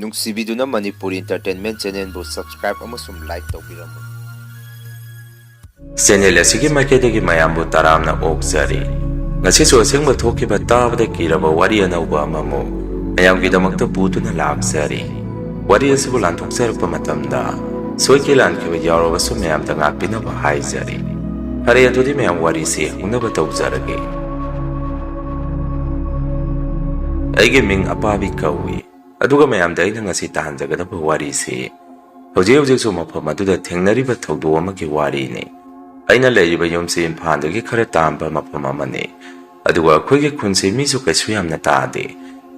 ꯅꯨꯡꯁꯤꯕꯤꯗꯨꯅ Manipuri entertainment ꯆꯦꯅꯦꯜꯕꯨ subscribe ꯑꯃꯁꯨꯡ like ꯇꯧꯕꯤꯔꯝꯃꯨ channel ꯑꯁꯤꯒꯤ ꯃꯥꯏꯀꯩꯗꯒꯤ ꯃꯌꯥꯝꯕꯨ ꯇꯔꯥꯝꯅ ꯑꯣꯛꯆꯔꯤ ꯉꯁꯤꯁꯨ ꯑꯁꯦꯡꯕ ꯊꯣꯛꯈꯤꯕ ꯇꯥꯕꯗ ꯀꯤꯔꯕ ꯋꯥꯔꯤ ꯑꯅꯧꯕ ꯑꯃꯃꯨꯛ ꯃꯌꯥꯝꯒꯤꯗꯃꯛꯇ ꯄꯨꯗꯨꯅ ꯂꯥꯛꯆꯔꯤ ꯋꯥꯔꯤ ꯑꯁꯤꯕꯨ ꯂꯥꯟꯊꯣꯛꯆꯔꯛꯄ ꯃꯇꯝꯗ ꯁꯣꯏꯈꯤ ꯂꯥꯟꯈꯤꯕ ꯌꯥꯎꯔꯕꯁꯨ ꯃꯌꯥꯝꯗ ꯉꯥꯛꯄꯤꯅꯕ ꯍꯥꯏꯖꯔꯤ ꯐꯔꯦ ꯑꯗꯨꯗꯤ ꯃꯌꯥꯝ ꯋꯥꯔꯤꯁꯤ ꯍꯧꯅꯕ ꯇꯧꯖꯔꯒꯦ ꯑꯩꯒꯤ ꯃꯤꯡ ꯑꯄꯥꯕꯤ ꯀꯧꯏ ꯑꯗꯨꯒ ꯃꯌꯥꯝꯗ ꯑꯩꯅ ꯉꯁꯤ ꯇꯥꯍꯟꯖꯒꯗꯕ ꯋꯥꯔꯤꯁꯤ ꯍꯧꯖꯤꯛꯁꯨ ꯃꯐꯝ ꯑꯗꯨꯗ ꯊꯦꯡꯅꯔꯤꯕ ꯊꯧꯗꯣꯛ ꯑꯃꯒꯤ ꯋꯥꯔꯤꯅꯤ ꯑꯩꯅ ꯂꯩꯔꯤꯕ ꯌꯨꯝꯁꯤ ꯏꯝꯐꯥꯜꯗꯒꯤ ꯈꯔ ꯇꯥꯝꯕ ꯃꯐꯝ ꯑꯃꯅꯤ ꯑꯗꯨꯒ ꯑꯩꯈꯣꯏꯒꯤ ꯈꯨꯟꯁꯤ ꯃꯤꯁꯨ ꯀꯩꯁꯨ ꯌꯥꯝꯅ ꯇꯥꯗꯦ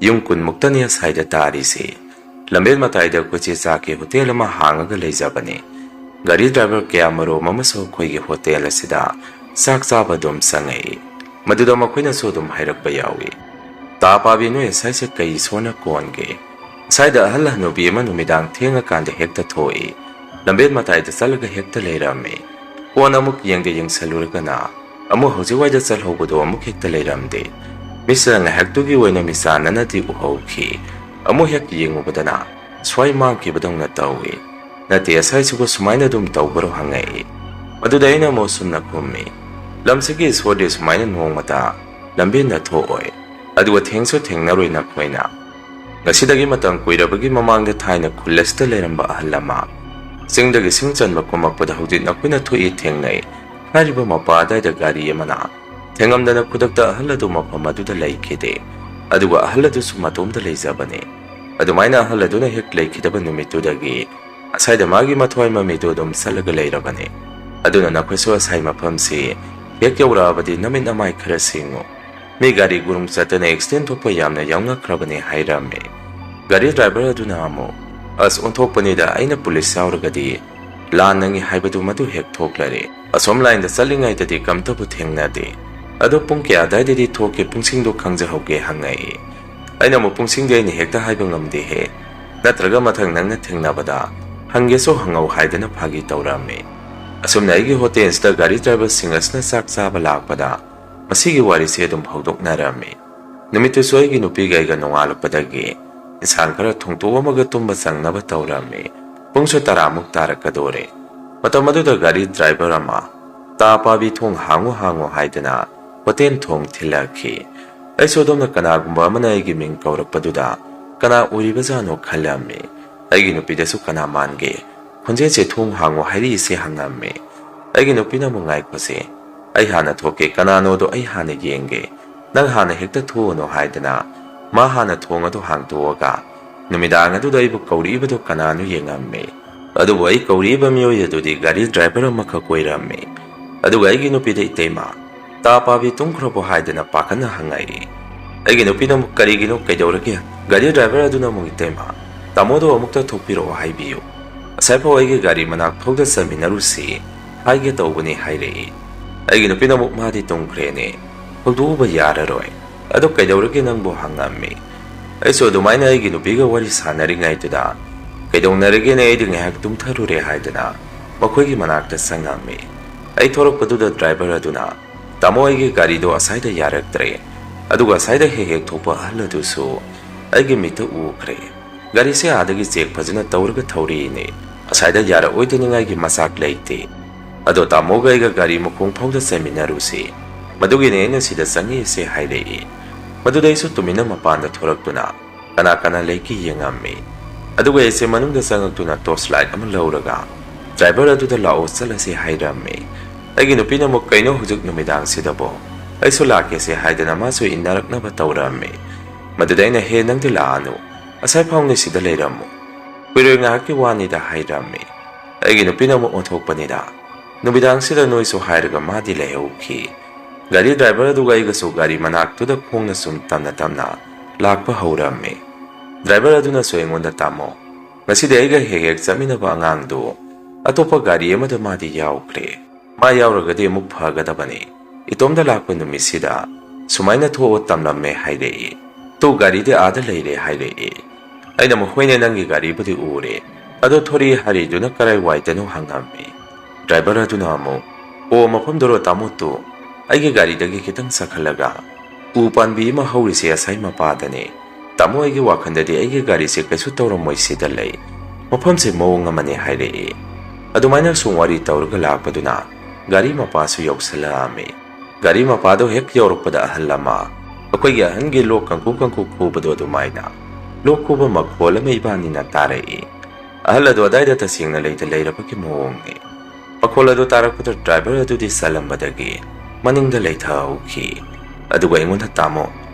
ꯌꯨꯝ ꯀꯨꯟꯃꯨꯛꯇꯅꯤ ꯑꯁꯥꯏꯗ ꯇꯥꯔꯤꯁꯤ ꯂꯝꯕꯦꯟ ꯃꯇꯥꯏꯗ ꯑꯩꯈꯣꯏꯁꯦ ꯆꯥꯛꯀꯤ ꯍꯣꯇꯦꯜ ꯑꯃ ꯍꯥꯡꯉꯒ ꯂꯩꯖꯕꯅꯤ ꯒꯥꯔꯤ ꯗ꯭ꯔꯥꯏꯚꯔ ꯀꯌꯥꯃꯔꯣꯝ ꯑꯃꯁꯨ ꯑꯩꯈꯣꯏꯒꯤ ꯍꯣꯇꯦꯜ ꯑꯁꯤꯗ ꯆꯥꯛ ꯆꯥꯕ ꯑꯗꯨꯝ ꯆꯪꯉꯛꯏ ꯃꯗꯨꯗ ꯃꯈꯣꯏꯅꯁꯨ ꯑꯗꯨꯝ ꯍꯥꯏꯔꯛꯄ ꯌꯥꯎꯏ ꯇꯥ ꯄꯥꯕꯤ ꯅꯣꯏ ꯑꯁꯥꯏꯁꯦ ꯀꯩ ꯏꯁꯣꯔꯅ ꯀꯣꯟꯒꯦ ꯑꯁꯥꯏꯗ ꯑꯍꯜ ꯍꯅꯨꯕꯤ ꯑꯃ ꯅꯨꯃꯤꯗꯥꯡ ꯊꯦꯡꯉꯀꯥꯟꯗ ꯍꯦꯛꯇ ꯊꯣꯛꯏ ꯂꯝꯕꯦꯟ ꯃꯇꯥꯏꯗ ꯆꯠꯂꯒ ꯍꯦꯛꯇ ꯂꯩꯔꯝꯃꯤ ꯀꯣꯟꯅ ꯑꯃꯨꯛ ꯌꯦꯡꯁꯜꯂꯨꯔꯒꯅ ꯑꯃꯨꯛ ꯍꯧꯖꯤꯛꯋꯥꯏꯗ ꯆꯠꯍꯧꯕꯗꯣ ꯑꯃꯨꯛ ꯍꯦꯛꯇ ꯂꯩꯔꯝꯗꯦ ꯃꯤꯁꯅ ꯉꯥꯏꯍꯥꯛꯇꯨꯒꯤ ꯑꯣꯏꯅ ꯃꯤꯆꯥꯟꯅꯅꯗꯤ ꯎꯍꯧꯈꯤ ꯑꯃꯨꯛ ꯍꯦꯛ ꯌꯦꯡꯉꯨꯕꯗꯅ ꯁ꯭ꯋꯥꯏ ꯃꯥꯡꯈꯤꯕꯗꯧꯅ ꯇꯧꯏ ꯅꯠꯇꯦ ꯑꯁꯥꯏꯁꯤꯕꯨ ꯁꯨꯃꯥꯏꯅ ꯑꯗꯨꯝ ꯇꯧꯕꯔꯣ ꯍꯪꯉꯛꯏ ꯃꯗꯨꯗ ꯑꯩꯅ ꯑꯃꯨꯛ ꯁꯨꯝꯅ ꯈꯨꯝꯃꯤ ꯂꯝꯁꯤꯒꯤ ꯏꯁꯣꯔꯗꯤ ꯁꯨꯃꯥꯏꯅ ꯅꯣꯡꯃꯇ ꯂꯝꯕꯦꯟꯗ ꯊꯣꯛꯑꯣꯏ ꯑꯗꯨꯒ ꯊꯦꯡꯁꯨ ꯊꯦꯡꯅꯔꯣꯏ ꯅꯈꯣꯏꯅ ꯉꯁꯤꯗꯒꯤ ꯃꯇꯝ ꯀꯨꯏꯔꯕꯒꯤ ꯃꯃꯥꯡꯗ ꯊꯥꯏꯅ ꯈꯨꯜ ꯑꯁꯤꯗ ꯂꯩꯔꯝꯕ ꯑꯍꯜ ꯑꯃ ꯆꯤꯡꯗꯒꯤ ꯁꯤꯡ ꯆꯟꯕ ꯀꯨꯝꯃꯛꯄꯗ ꯍꯧꯖꯤꯛ ꯅꯈꯣꯏꯅ ꯊꯣꯛꯏ ꯊꯦꯡꯅꯩ ꯍꯥꯏꯔꯤꯕ ꯃꯄꯥ ꯑꯗꯥꯏꯗ ꯒꯥꯔꯤ ꯑꯃꯅ ꯊꯦꯡꯉꯝꯗꯅ ꯈꯨꯗꯛꯇ ꯑꯍꯜ ꯑꯗꯨ ꯃꯐꯝ ꯑꯗꯨꯗ ꯂꯩꯈꯤꯗꯦ ꯑꯗꯨꯒ ꯑꯍꯜ ꯑꯗꯨꯁꯨ ꯃꯇꯣꯝꯗ ꯂꯩꯖꯕꯅꯤ ꯑꯗꯨꯃꯥꯏꯅ ꯑꯍꯜ ꯑꯗꯨꯅ ꯍꯦꯛ ꯂꯩꯈꯤꯗꯕ ꯅꯨꯃꯤꯠꯇꯨꯗꯒꯤ ꯑꯁꯥꯏꯗ ꯃꯥꯒꯤ ꯃꯊ꯭ꯋꯥꯏ ꯃꯃꯤꯗꯨ ꯑꯗꯨꯝ ꯆꯠꯂꯒ ꯂꯩꯔꯕꯅꯤ ꯑꯗꯨꯅ ꯅꯈꯣꯏꯁꯨ ꯑꯁꯥꯏ ꯃꯐꯝꯁꯤ ꯍꯦꯛ ꯌꯧꯔꯛꯑꯕꯗꯤ ꯅꯃꯤꯠ ꯅꯃꯥꯏ ꯈꯔ ꯁꯤꯡꯉꯨ ꯃꯤ ꯒꯥꯔꯤ ꯒꯨꯔꯨꯡ ꯆꯠꯇꯅ ꯑꯦꯛꯁꯤꯗꯦꯟ ꯊꯣꯛꯄ ꯌꯥꯝꯅ ꯌꯥꯎꯅꯈ꯭ꯔꯕꯅꯤ ꯍꯥꯏꯔꯝꯃꯤ ꯒꯥꯔꯤ ꯗ꯭ꯔꯥꯏꯚꯔ ꯑꯗꯨꯅ ꯑꯃꯨꯛ ꯑꯁ ꯑꯣꯟꯊꯣꯛꯄꯅꯤꯗ ꯑꯩꯅ ꯄꯨꯂꯤꯁ ꯌꯥꯎꯔꯒꯗꯤ ꯂꯥꯟꯅꯉꯤ ꯍꯥꯏꯕꯗꯨ ꯃꯗꯨ ꯍꯦꯛ ꯊꯣꯛꯂꯔꯦ ꯑꯁꯣꯝ ꯂꯥꯏꯟꯗ ꯆꯠꯂꯤꯉꯩꯗꯗꯤ ꯀꯝꯇꯕꯨ ꯊꯦꯡꯅꯗꯦ ꯑꯗꯣ ꯄꯨꯡ ꯀꯌꯥ ꯑꯗꯥꯏꯗꯗꯤ ꯊꯣꯛꯀꯦ ꯄꯨꯡꯁꯤꯡꯗꯣ ꯈꯪꯖꯍꯧꯒꯦ ꯍꯪꯉꯛꯏ ꯑꯩꯅ ꯑꯃꯨꯛ ꯄꯨꯡꯁꯤꯡꯗꯤ ꯑꯩꯅ ꯍꯦꯛꯇ ꯍꯥꯏꯕ ꯉꯝꯗꯦꯍꯦ ꯅꯠꯇ꯭ꯔꯒ ꯃꯊꯪ ꯅꯪꯅ ꯊꯦꯡꯅꯕꯗ ꯍꯪꯒꯦꯁꯨ ꯍꯪꯉꯧ ꯍꯥꯏꯗꯅ ꯐꯥꯒꯤ ꯇꯧꯔꯝꯃꯤ ꯑꯁꯨꯝꯅ ꯑꯩꯒꯤ ꯍꯣꯇꯦꯜꯁꯤꯗ ꯒꯥꯔꯤ ꯗ꯭ꯔꯥꯏꯚꯔꯁꯤꯡ ꯑꯁꯤꯅ ꯆꯥꯛ ꯆꯥꯕ ꯂꯥꯛꯄꯗ ꯃꯁꯤꯒꯤ ꯋꯥꯔꯤꯁꯤ ꯑꯗꯨꯝ ꯍꯧꯗꯣꯛꯅꯔꯝꯃꯤ ꯅꯨꯃꯤꯠꯇꯨꯁꯨ ꯑꯩꯒꯤ ꯅꯨꯄꯤꯒ ꯑꯩꯒ ꯅꯣꯡꯉꯥꯜꯂꯛꯄꯗꯒꯤ ꯏꯟꯁꯥꯡ ꯈꯔ ꯊꯣꯡꯇꯣꯛꯑꯝꯃꯒ ꯇꯨꯝꯕ ꯆꯪꯅꯕ ꯇꯧꯔꯝꯃꯤ ꯄꯨꯡꯁꯨ 10ꯃꯨꯛ ꯇꯥꯔꯛꯀꯗꯣꯔꯦ ꯃꯇꯝ ꯑꯗꯨꯗ ꯒꯥꯔꯤ ꯗ꯭ꯔꯥꯏꯚꯔ ꯑꯃ ꯇꯥ ꯄꯥꯕꯤ ꯊꯣꯡ ꯍꯥꯡꯉꯨ ꯍꯥꯏꯗꯅ ꯍꯣꯇꯦꯜ ꯊꯣꯡ ꯊꯤꯜꯂꯛꯈꯤ ꯑꯩꯁꯨ ꯑꯗꯣꯝꯅ ꯀꯅꯥꯒꯨꯝꯕ ꯑꯃꯅ ꯑꯩꯒꯤ ꯃꯤꯡ ꯀꯧꯔꯛꯄꯗꯨꯗ ꯀꯅꯥ ꯑꯣꯏꯔꯤꯕꯖꯥꯠꯅꯣ ꯈꯜꯂꯝꯃꯤ ꯑꯩꯒꯤ ꯅꯨꯄꯤꯗꯁꯨ ꯀꯅꯥ ꯃꯥꯟꯒꯦ ꯈꯣꯟꯖꯦꯜꯁꯦ ꯊꯣꯡ ꯍꯥꯡꯉꯨ ꯍꯥꯏꯔꯤꯁꯦ ꯍꯪꯉꯝꯃꯤ ꯑꯩꯒꯤ ꯅꯨꯄꯤꯅ ꯑꯃꯨꯛ ꯉꯥꯏꯈꯣꯁꯦ ꯑꯩ ꯍꯥꯟꯅ ꯊꯣꯛꯀꯦ ꯀꯅꯥꯅꯣꯗꯣ ꯑꯩ ꯍꯥꯟꯅ ꯌꯦꯡꯒꯦ ꯅꯪ ꯍꯥꯟꯅ ꯍꯦꯛꯇ ꯊꯣꯛꯑꯅꯣ ꯍꯥꯏꯗꯅ ꯃꯥ ꯍꯥꯟꯅ ꯊꯣꯡ ꯑꯗꯨ ꯍꯥꯡꯇꯣꯛꯑꯒ ꯅꯨꯃꯤꯗꯥꯡ ꯑꯗꯨꯗ ꯑꯩꯕꯨ ꯀꯧꯔꯛꯏꯕꯗꯨ ꯀꯅꯥꯅꯣ ꯌꯦꯡꯉꯝꯃꯤ ꯑꯗꯨꯕꯨ ꯑꯩ ꯀꯧꯔꯛꯏꯕ ꯃꯤꯑꯣꯏ ꯑꯗꯨꯗꯤ ꯒꯥꯔꯤ ꯗ꯭ꯔꯥꯏꯚꯔ ꯑꯃꯈꯛ ꯑꯣꯏꯔꯝꯃꯤ ꯑꯗꯨꯒ ꯑꯩꯒꯤ ꯅꯨꯄꯤꯗ ꯏꯇꯩꯃ ꯇꯥ ꯄꯥꯕꯤ ꯇꯨꯝꯈ꯭ꯔꯕꯣ ꯍꯥꯏꯗꯅ ꯄꯥꯈꯠꯅ ꯍꯪꯉꯛꯏ ꯑꯩꯒꯤ ꯅꯨꯄꯤꯅ ꯑꯃꯨꯛ ꯀꯔꯤꯒꯤꯅꯣ ꯀꯩꯗꯧꯔꯒꯦ ꯒꯥꯔꯤ ꯗ꯭ꯔꯥꯏꯚꯔ ꯑꯗꯨꯅ ꯑꯃꯨꯛ ꯏꯇꯩꯃ ꯇꯥꯃꯣꯗꯣ ꯑꯃꯨꯛꯇ ꯊꯣꯛꯄꯤꯔꯛꯑꯣ ꯍꯥꯏꯕꯤꯌꯨ ꯑꯁꯥꯏꯐꯥꯎ ꯑꯩꯒꯤ ꯒꯥꯔꯤ ꯃꯅꯥꯛ ꯐꯥꯎꯗ ꯆꯠꯃꯤꯟꯅꯔꯨꯁꯤ ꯍꯥꯏꯒꯦ ꯇꯧꯕꯅꯤ ꯍꯥꯏꯔꯛꯏ ꯑꯩꯒꯤ ꯅꯨꯄꯤꯅ ꯑꯃꯨꯛ ꯃꯥꯗꯤ ꯇꯨꯝꯈ꯭ꯔꯦꯅꯦ ꯍꯧꯗꯣꯛꯎꯕ ꯌꯥꯔꯔꯣꯏ ꯑꯗꯣ ꯀꯩꯗꯧꯔꯒꯦ ꯅꯪꯕꯨ ꯍꯪꯉꯝꯃꯤ ꯑꯩꯁꯨ ꯑꯗꯨꯃꯥꯏꯅ ꯑꯩꯒꯤ ꯅꯨꯄꯤꯒ ꯋꯥꯔꯤ ꯁꯥꯟꯅꯔꯤꯉꯩꯗꯨꯗ ꯀꯩꯗꯧꯅꯔꯒꯦꯅ ꯑꯩꯗꯤ ꯉꯥꯏꯍꯥꯛ ꯇꯨꯝꯊꯔꯨꯔꯦ ꯍꯥꯏꯗꯅ ꯃꯈꯣꯏꯒꯤ ꯃꯅꯥꯛꯇ ꯆꯪꯉꯝꯃꯤ ꯑꯩ ꯊꯣꯔꯛꯄꯗꯨꯗ ꯗ꯭ꯔꯥꯏꯚꯔ ꯑꯗꯨꯅ ꯇꯥꯃꯣ ꯑꯩꯒꯤ ꯒꯥꯔꯤꯗꯣ ꯑꯁꯥꯏꯗ ꯌꯥꯔꯛꯇ꯭ꯔꯦ ꯑꯗꯨꯒ ꯑꯁꯥꯏꯗ ꯍꯦꯛ ꯊꯣꯛꯄ ꯑꯍꯜ ꯑꯗꯨꯁꯨ ꯑꯩꯒꯤ ꯃꯤꯠꯇ ꯎꯈ꯭ꯔꯦ ꯒꯥꯔꯤꯁꯦ ꯑꯥꯗꯒꯤ ꯆꯦꯛ ꯐꯖꯅ ꯇꯧꯔꯒ ꯊꯧꯔꯤꯅꯤ ꯑꯁꯥꯏꯗ ꯌꯥꯔꯛꯑꯣꯏꯗꯅꯤꯡꯉꯥꯏꯒꯤ ꯃꯆꯥꯛ ꯂꯩꯇꯦ ꯑꯗꯣ ꯇꯥꯃꯣꯒ ꯑꯩꯒ ꯒꯥꯔꯤ ꯃꯈꯣꯡ ꯐꯥꯎꯗ ꯆꯠꯃꯤꯟꯅꯔꯨꯁꯤ ꯃꯗꯨꯒꯤꯅꯦ ꯑꯩꯅ ꯁꯤꯗ ꯆꯪꯉꯛꯏꯁꯦ ꯍꯥꯏꯔꯛꯏ ꯃꯗꯨꯗ ꯑꯩꯁꯨ ꯇꯨꯃꯤꯟꯅ ꯃꯄꯥꯟꯗ ꯊꯣꯔꯛꯇꯨꯅ ꯀꯅꯥ ꯀꯅꯥ ꯂꯩꯒꯦ ꯌꯦꯡꯉꯝꯃꯤ ꯑꯗꯨꯒ ꯑꯩꯁꯦ ꯃꯅꯨꯡꯗ ꯆꯪꯉꯛꯇꯨꯅ ꯇꯣꯔꯆ ꯂꯥꯏꯠ ꯑꯃ ꯂꯧꯔꯒ ꯗ꯭ꯔꯥꯏꯚꯔ ꯑꯗꯨꯗ ꯂꯥꯛꯑꯣ ꯆꯠꯂꯁꯤ ꯍꯥꯏꯔꯝꯃꯤ ꯑꯩꯒꯤ ꯅꯨꯄꯤꯅ ꯑꯃꯨꯛ ꯀꯩꯅꯣ ꯍꯧꯖꯤꯛ ꯅꯨꯃꯤꯗꯥꯡꯁꯤꯗꯕꯣ ꯑꯩꯁꯨ ꯂꯥꯛꯀꯦꯁꯦ ꯍꯥꯏꯗꯅ ꯃꯥꯁꯨ ꯏꯟꯅꯔꯛꯅꯕ ꯇꯧꯔꯝꯃꯤ ꯃꯗꯨꯗ ꯑꯩꯅ ꯍꯦ ꯅꯪꯗꯤ ꯂꯥꯛꯑꯅꯨ ꯑꯁꯥꯏ ꯐꯥꯎꯅ ꯁꯤꯗ ꯂꯩꯔꯝꯃꯨ ꯀꯨꯏꯔꯣꯏ ꯉꯥꯏꯍꯥꯛꯀꯤ ꯋꯥꯅꯤꯗ ꯍꯥꯏꯔꯝꯃꯤ ꯑꯩꯒꯤ ꯅꯨꯄꯤꯅ ꯑꯃꯨꯛ ꯑꯣꯟꯊꯣꯛꯄꯅꯤꯗ ꯅꯨꯃꯤꯗꯥꯡꯁꯤꯗ ꯅꯣꯏꯁꯨ ꯍꯥꯏꯔꯒ ꯃꯥꯗꯤ ꯂꯩꯍꯧꯈꯤ ꯒꯥꯔꯤ ꯗ꯭ꯔꯥꯏꯚꯔ ꯑꯗꯨꯒ ꯑꯩꯒꯁꯨ ꯒꯥꯔꯤ ꯃꯅꯥꯛꯇꯨꯗ ꯈꯣꯡꯅ ꯁꯨꯝ ꯇꯞꯅ ꯂꯥꯛꯄ ꯍꯧꯔꯝꯃꯤ ꯗ꯭ꯔꯥꯏꯚꯔ ꯑꯗꯨꯅꯁꯨ ꯑꯩꯉꯣꯟꯗ ꯇꯥꯃꯣ ꯉꯁꯤꯗꯤ ꯑꯩꯒ ꯍꯦꯛ ꯆꯠꯃꯤꯟꯅꯕ ꯑꯉꯥꯡꯗꯨ ꯑꯇꯣꯞꯄ ꯒꯥꯔꯤ ꯑꯃꯗ ꯃꯥꯗꯤ ꯌꯥꯎꯈ꯭ꯔꯦ ꯃꯥ ꯌꯥꯎꯔꯒꯗꯤ ꯑꯃꯨꯛ ꯐꯒꯗꯕꯅꯤ ꯏꯇꯣꯝꯗ ꯂꯥꯛꯄ ꯅꯨꯃꯤꯠꯁꯤꯗ ꯁꯨꯃꯥꯏꯅ ꯊꯣꯛꯑ ꯇꯝꯂꯝꯃꯦ ꯍꯥꯏꯔꯛꯏ ꯇꯨ ꯒꯥꯔꯤꯗꯤ ꯑꯥꯗ ꯂꯩꯔꯦ ꯍꯥꯏꯔꯛꯏ ꯑꯩꯅ ꯑꯃꯨꯛ ꯍꯣꯏꯅꯦ ꯅꯪꯒꯤ ꯒꯥꯔꯤꯕꯨꯗꯤ ꯎꯔꯦ ꯑꯗꯣ ꯊꯣꯔꯤ ꯍꯥꯏꯔꯤꯗꯨꯅ ꯀꯔꯥꯏ ꯋꯥꯏꯗꯅꯣ ꯍꯪꯉꯝꯃꯤ ꯗ꯭ꯔꯥꯏꯚꯔ ꯑꯗꯨꯅ ꯑꯃꯨꯛ ꯑꯣ ꯃꯐꯝꯗꯨꯔꯣ ꯇꯥꯃꯣꯇꯨ ꯑꯩꯒꯤ ꯒꯥꯔꯤꯗꯒꯤ ꯈꯤꯇꯪ ꯆꯠꯈꯠꯂꯒ ꯎ ꯄꯥꯟꯕꯤ ꯑꯃ ꯍꯧꯔꯤꯁꯦ ꯑꯁꯥꯏ ꯃꯄꯥꯗꯅꯤ Tamo aigi wakhandadi aigi gari se kaisu tawramoi sida lei mafam se mawong amani hairei adumaina sum wari tawraga lakpaduna gari mapa su yausalami gari mapa do hek yaurakpada ahal ama akoigi ahangi lok kangku khubado adumaina lok khuba makhol ama ibanina tarei ahal adu adaida tasingna leita leirapaki mawongi makhol adu tarakpada driver adudi salambadagi maningda leithauki aduga ingonda tamo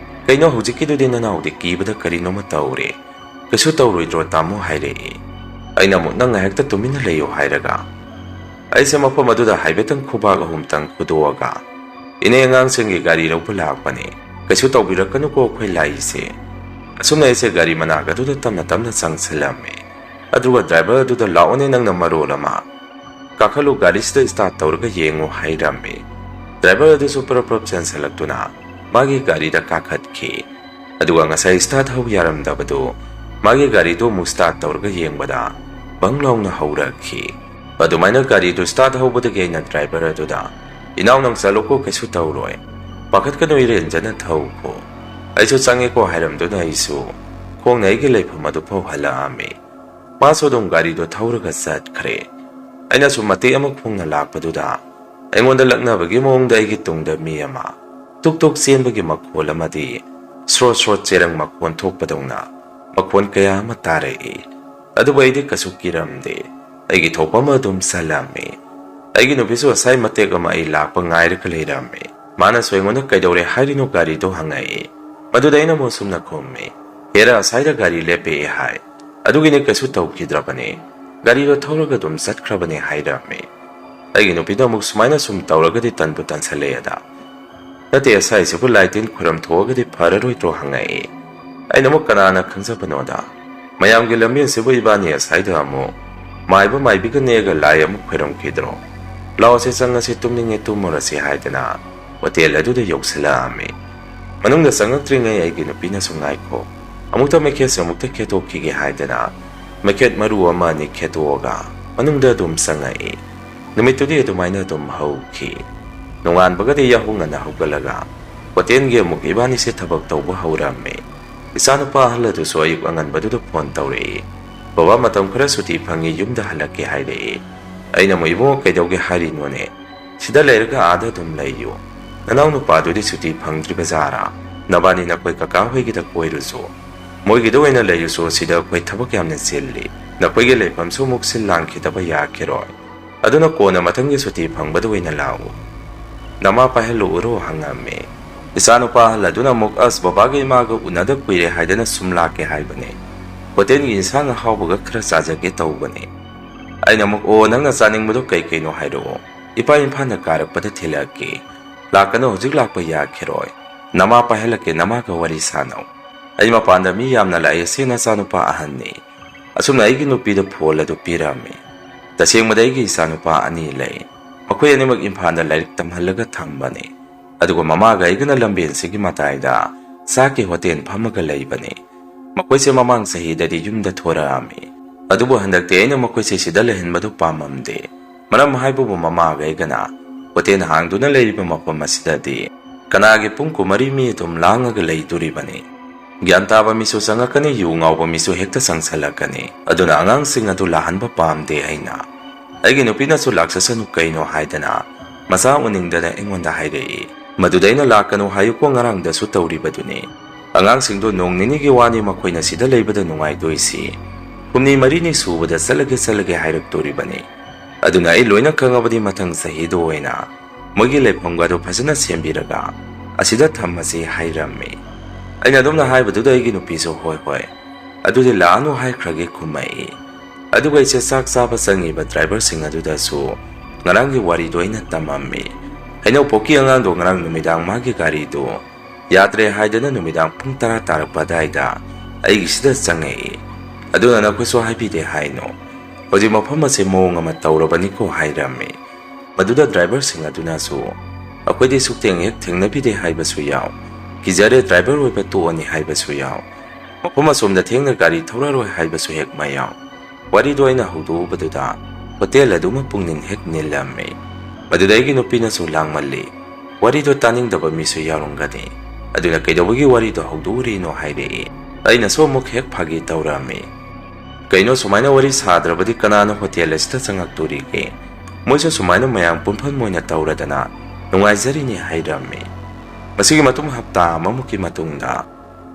kaino hujikidudi nanaudi kibada karinoma tawre kaisu tawroidro tamo hairei aina mo nang hekta tumina leyo hairaga aise mafam aduda haibetang khubaga humtang khudoaga ine ngang sengi gari ro bulakpani kaisu tawbirakanu ko khoi laise asumna ise gari managa aduda tamna sangsalame aduga driver aduda laone nang namarolama kakhalu gari sta start tawraga yengo hairame driver adu super propsen selaktuna magi gari da kakhatki aduga ngasai start hau yaramdabadu magi gari do mustart tawraga yengbada banglongna haurakhi adumaina gari do start haubadagi na driver aduda inaw nang saloko kaisu tawroi pakhat ka noi ren jana thauko aisu change ko hairamduna aisu khongna aigi leifam adu phau halami maso dong gari do thauraga sat khre aina su mate amak phongna lakpaduda aingonda laknabagi mongda aigi tungda mi ama tuk senbagi makhol amadi srot cherang makhon thokpadongna makhon kaya ama tarei aduba aidi kasu kiramde aigi thokpama adum salami aigi nubisu asai mateka ma ai lakpa ngairaka leirame mana soingona kaidore hairino gari do hangai maduda aina mo sumna khomme hera asaira gari lepe hai adugine kasu tawkidrabane gari do thawraga dum satkrabane hairame aigi nubida muk sumaina sum tawragadi tanbu tansaleyada nate asai se bu laitin khuram thogadi phararoi tro hangai aina mo kanana khangzabanoda mayamgi lamien se bu ibani asaida amo maiba maibiga nega lai amu khairam khidro lao se sanga se tumninge tumora se haidana hotel adu de yoksalami manungda sanga tringa aigi nupina sungai ko amukta mekhe se amukta kheto khige haidana mekhet maru ama ni khetoga manungda dum sangai numitudi dumaina dum hauki nongan bagadi yahunga na hugalaga hotel ge muk ibani se thabak tawba haurame isanu pa haladu so ayuk angan badu phone tawre baba matam khara suti phangi yumda halake haire aina mo ibo kaidauge hari none sida lerga ada dum laiyo nanaw no padudi suti phangdri bazara nabani na koi kaka hoigi da koiruso moigi do ena laiyo so sida koi thabak yamne selli na koi ge lepham so muk sil langki da ba ya khiroi aduna kona mathangi suti phangbadu ena lawo nama pa hello uro hangame isanu pa haladuna muk as baba ge maga unada kuire haidana sumla ke haibane hotel gi insang hawbaga khara sajage tawbane aina muk o nangna chaning mudu kai kai no hairo ipa imphana karakpada thilake lakano hojik lakpa ya khiroi nama pa helake nama ka wari sanau aima panda mi yamna lai sena sanu pa ahanni asumna aigi no pida phol adu pirame taseng madai gi sanu pa ani lai makoi ani mak imphana lairik tamhalaga thambane adugo mama ga igna lamben sigi mataida saki hotel phamaga laibane makoi se mamang sahi dadi yumda thorami adubo handakte aina makoi se sida lehin madu pamamde maram haibu mama ga igna hotel hangduna leiriba mapam asidadi kanagi pungku mari mi tum langaga leiduribane gyantaba misu sangakani yu ngawba misu hekta sangsalakani aduna angang sing adu lahanba pamde aina aigi nupina su laksasanu kaino haidana masa uningdana engonda hairei madudaina lakanu hayuko ngarangda su tawribaduni angang singdo nong nini gi wani makoina sida leibada nungai doisi humni marini subada salage hairak toribani aduna ai loina khangabadi mathang sahido oina mogi lephomga do phasana sembiraga asida thammasi hairame aina domna haibaduda aigi nupi so hoi adudi laanu haikrage khumai aduga ise sak saba sangi ba driver singa aduda su ngarangi wari do ina tamammi aina poki angang do ngarang numidang magi gari do yatre haidana numidang pung tara tarakpadaida aigi sida changai aduna na khuso haipide haino hoji mafam ase mong ama tawrabani ko hairame maduda driver singa aduna su akwedi sukteng ek thengnabide haibasu yaw kijare driver oiba to ani haibasu yaw mafam asomda thengna gari thoraroi haibasu hek mayaw wari do ina hudu baduda hotel aduma pungnin hek nilame maduda igi nupina su langmalli wari do taning daba misu yarongani aduna kaidawagi wari do huduri no haire ꯑꯩꯅ ꯁꯣꯃꯨꯛ ꯍꯦꯛ ꯐꯥꯒꯤ ꯇꯧꯔꯝꯃꯤ ꯀꯩꯅꯣ ꯁꯨꯃꯥꯏꯅ ꯋꯥꯔꯤ ꯁꯥꯗ꯭ꯔꯕꯗꯤ ꯀꯅꯥꯅ hotel ꯑꯁꯤꯗ ꯆꯪꯉꯛꯇꯣꯔꯤꯒꯦ ꯃꯣꯏꯁꯨ ꯁꯨꯃꯥꯏꯅ ꯃꯌꯥꯝ ꯄꯨꯟꯐꯝ ꯑꯣꯏꯅ ꯇꯧꯔꯗꯅ ꯅꯨꯡꯉꯥꯏꯖꯔꯤꯅꯤ ꯍꯥꯏꯔꯝꯃꯤ ꯃꯁꯤꯒꯤ ꯃꯇꯨꯡ ꯍꯞꯇꯥ ꯑꯃꯃꯨꯛꯀꯤ ꯃꯇꯨꯡꯗ